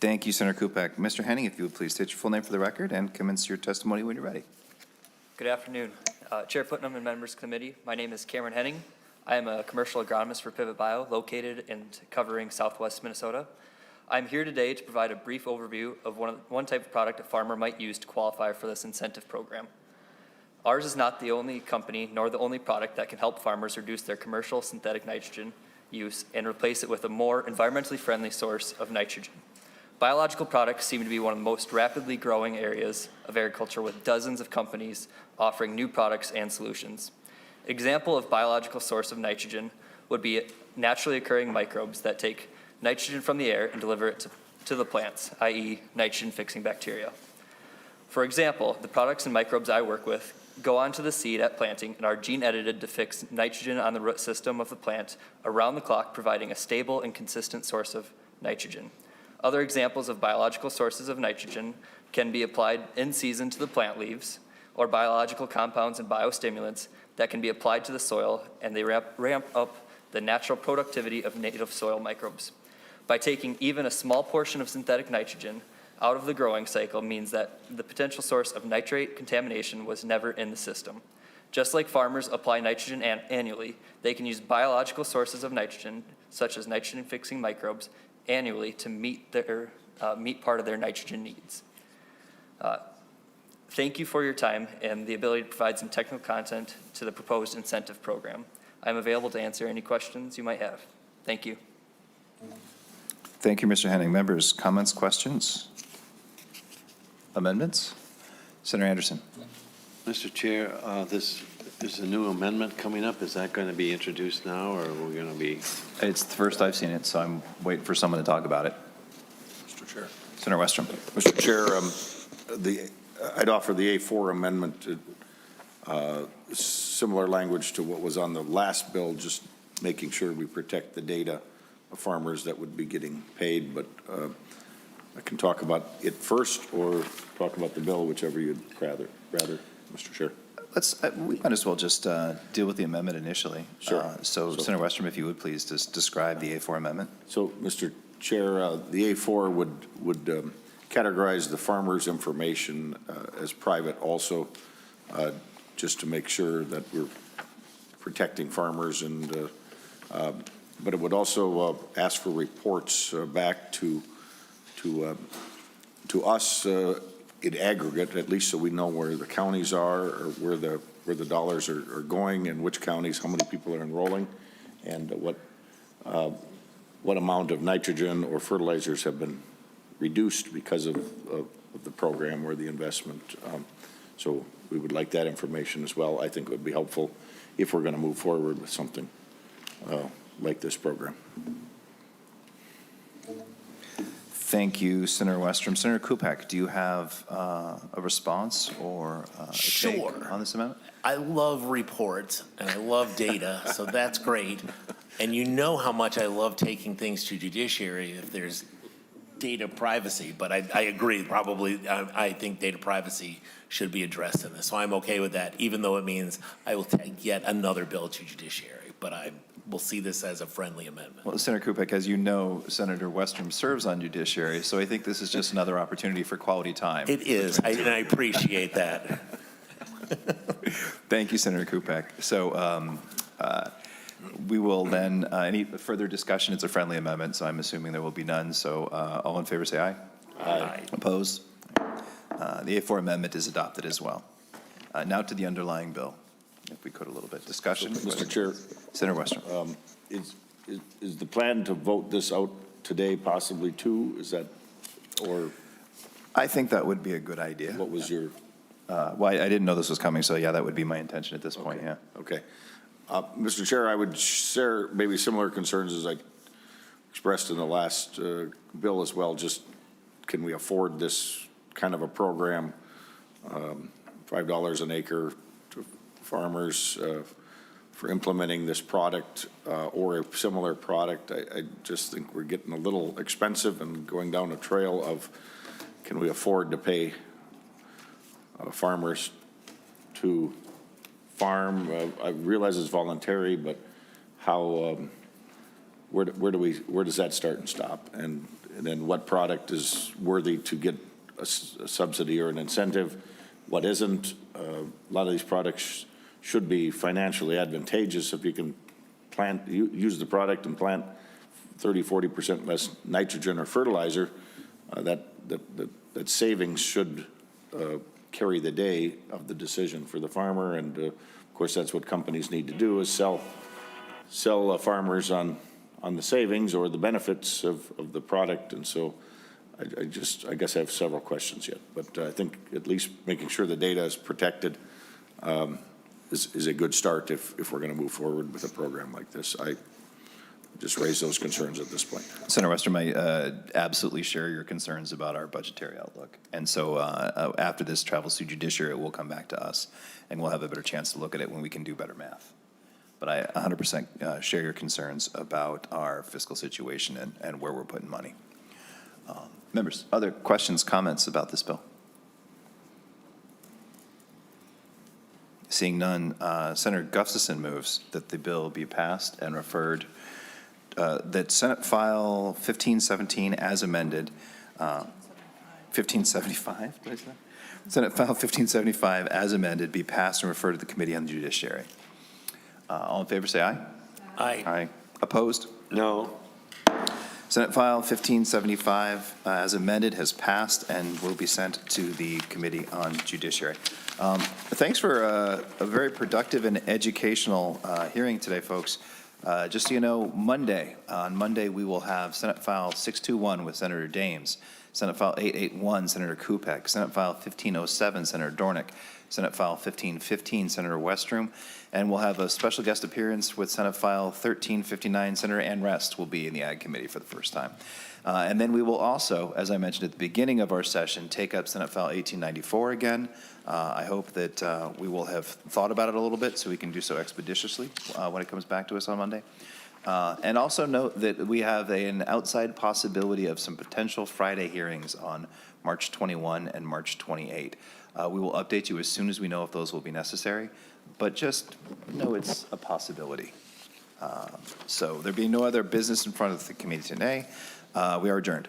Thank you, Senator Kupec. Mr. Henning, if you would please state your full name for the record and commence your testimony when you're ready. Good afternoon. Chair Putnam and members of the committee, my name is Cameron Henning. I am a commercial agronomist for Pivot Bio, located and covering southwest Minnesota. I'm here today to provide a brief overview of one type of product a farmer might use to qualify for this incentive program. Ours is not the only company nor the only product that can help farmers reduce their commercial synthetic nitrogen use and replace it with a more environmentally friendly source of nitrogen. Biological products seem to be one of the most rapidly growing areas of agriculture, with dozens of companies offering new products and solutions. Example of biological source of nitrogen would be naturally occurring microbes that take nitrogen from the air and deliver it to the plants, i.e. nitrogen-fixing bacteria. For example, the products and microbes I work with go onto the seed at planting and are gene-edited to fix nitrogen on the root system of the plant around the clock, providing a stable and consistent source of nitrogen. Other examples of biological sources of nitrogen can be applied in season to the plant leaves, or biological compounds and biostimulants that can be applied to the soil, and they ramp up the natural productivity of native soil microbes. By taking even a small portion of synthetic nitrogen out of the growing cycle means that the potential source of nitrate contamination was never in the system. Just like farmers apply nitrogen annually, they can use biological sources of nitrogen, such as nitrogen-fixing microbes, annually to meet part of their nitrogen needs. Thank you for your time and the ability to provide some technical content to the proposed incentive program. I'm available to answer any questions you might have. Thank you. Thank you, Mr. Henning. Members, comments, questions? amendments? Senator Anderson. Mr. Chair, this is a new amendment coming up. Is that going to be introduced now, or are we going to be? It's the first I've seen it, so I'm waiting for someone to talk about it. Mr. Chair. Senator Westrom. Mr. Chair, I'd offer the A4 amendment, similar language to what was on the last bill, just making sure we protect the data of farmers that would be getting paid. But I can talk about it first or talk about the bill, whichever you'd rather, Mr. Chair. We might as well just deal with the amendment initially. Sure. So Senator Westrom, if you would please just describe the A4 amendment. So, Mr. Chair, the A4 would categorize the farmer's information as private also, just to make sure that we're protecting farmers, and but it would also ask for reports back to us in aggregate, at least so we know where the counties are, or where the dollars are going, and which counties, how many people are enrolling, and what amount of nitrogen or fertilizers have been reduced because of the program or the investment. So we would like that information as well. I think it would be helpful if we're going to move forward with something like this program. Thank you, Senator Westrom. Senator Kupec, do you have a response or a take on this amendment? I love reports and I love data, so that's great. And you know how much I love taking things to judiciary if there's data privacy, but I agree, probably, I think data privacy should be addressed in this. So I'm okay with that, even though it means I will take yet another bill to judiciary, but I will see this as a friendly amendment. Well, Senator Kupec, as you know, Senator Westrom serves on judiciary, so I think this is just another opportunity for quality time. It is, and I appreciate that. Thank you, Senator Kupec. So we will then, any further discussion, it's a friendly amendment, so I'm assuming there will be none. So all in favor say aye. Aye. Opposed? The A4 amendment is adopted as well. Now to the underlying bill. If we could a little bit. Discussion. Mr. Chair. Senator Westrom. Is the plan to vote this out today possibly too? Is that, or? I think that would be a good idea. What was your? Well, I didn't know this was coming, so yeah, that would be my intention at this point, yeah. Okay. Mr. Chair, I would share maybe similar concerns as I expressed in the last bill as well. Just can we afford this kind of a program, $5 an acre to farmers for implementing this product or a similar product? I just think we're getting a little expensive and going down a trail of can we afford to pay farmers to farm. I realize it's voluntary, but how, where does that start and stop? And then what product is worthy to get a subsidy or an incentive? What isn't? A lot of these products should be financially advantageous. If you can use the product and plant 30-40% less nitrogen or fertilizer, that savings should carry the day of the decision for the farmer. And of course, that's what companies need to do, is sell farmers on the savings or the benefits of the product. And so I guess I have several questions yet, but I think at least making sure the data is protected is a good start if we're going to move forward with a program like this. I just raise those concerns at this point. Senator Westrom, I absolutely share your concerns about our budgetary outlook. And so after this travels through judiciary, it will come back to us, and we'll have a better chance to look at it when we can do better math. But I 100% share your concerns about our fiscal situation and where we're putting money. Members, other questions, comments about this bill? Seeing none, Senator Gustafson moves that the bill be passed and referred, that Senate File 1517 as amended, 1575, what is that? Senate File 1575 as amended be passed and referred to the Committee on the Judiciary. All in favor say aye. Aye. Aye. Opposed? No. Senate File 1575 as amended has passed and will be sent to the Committee on Judiciary. Thanks for a very productive and educational hearing today, folks. Just so you know, on Monday we will have Senate File 621 with Senator Dames Senate File 881, Senator Kupec. Senate File 1507, Senator Dornick. Senate File 1515, Senator Westrom. And we'll have a special guest appearance with Senate File 1359, Senator Ann Rest will be in the Ag Committee for the first time. And then we will also, as I mentioned at the beginning of our session, take up Senate File 1894 again. I hope that we will have thought about it a little bit so we can do so expeditiously when it comes back to us on Monday. And also note that we have an outside possibility of some potential Friday hearings on March 21 and March 28. We will update you as soon as we know if those will be necessary, but just know it's a possibility. So there being no other business in front of the committee today, we are adjourned.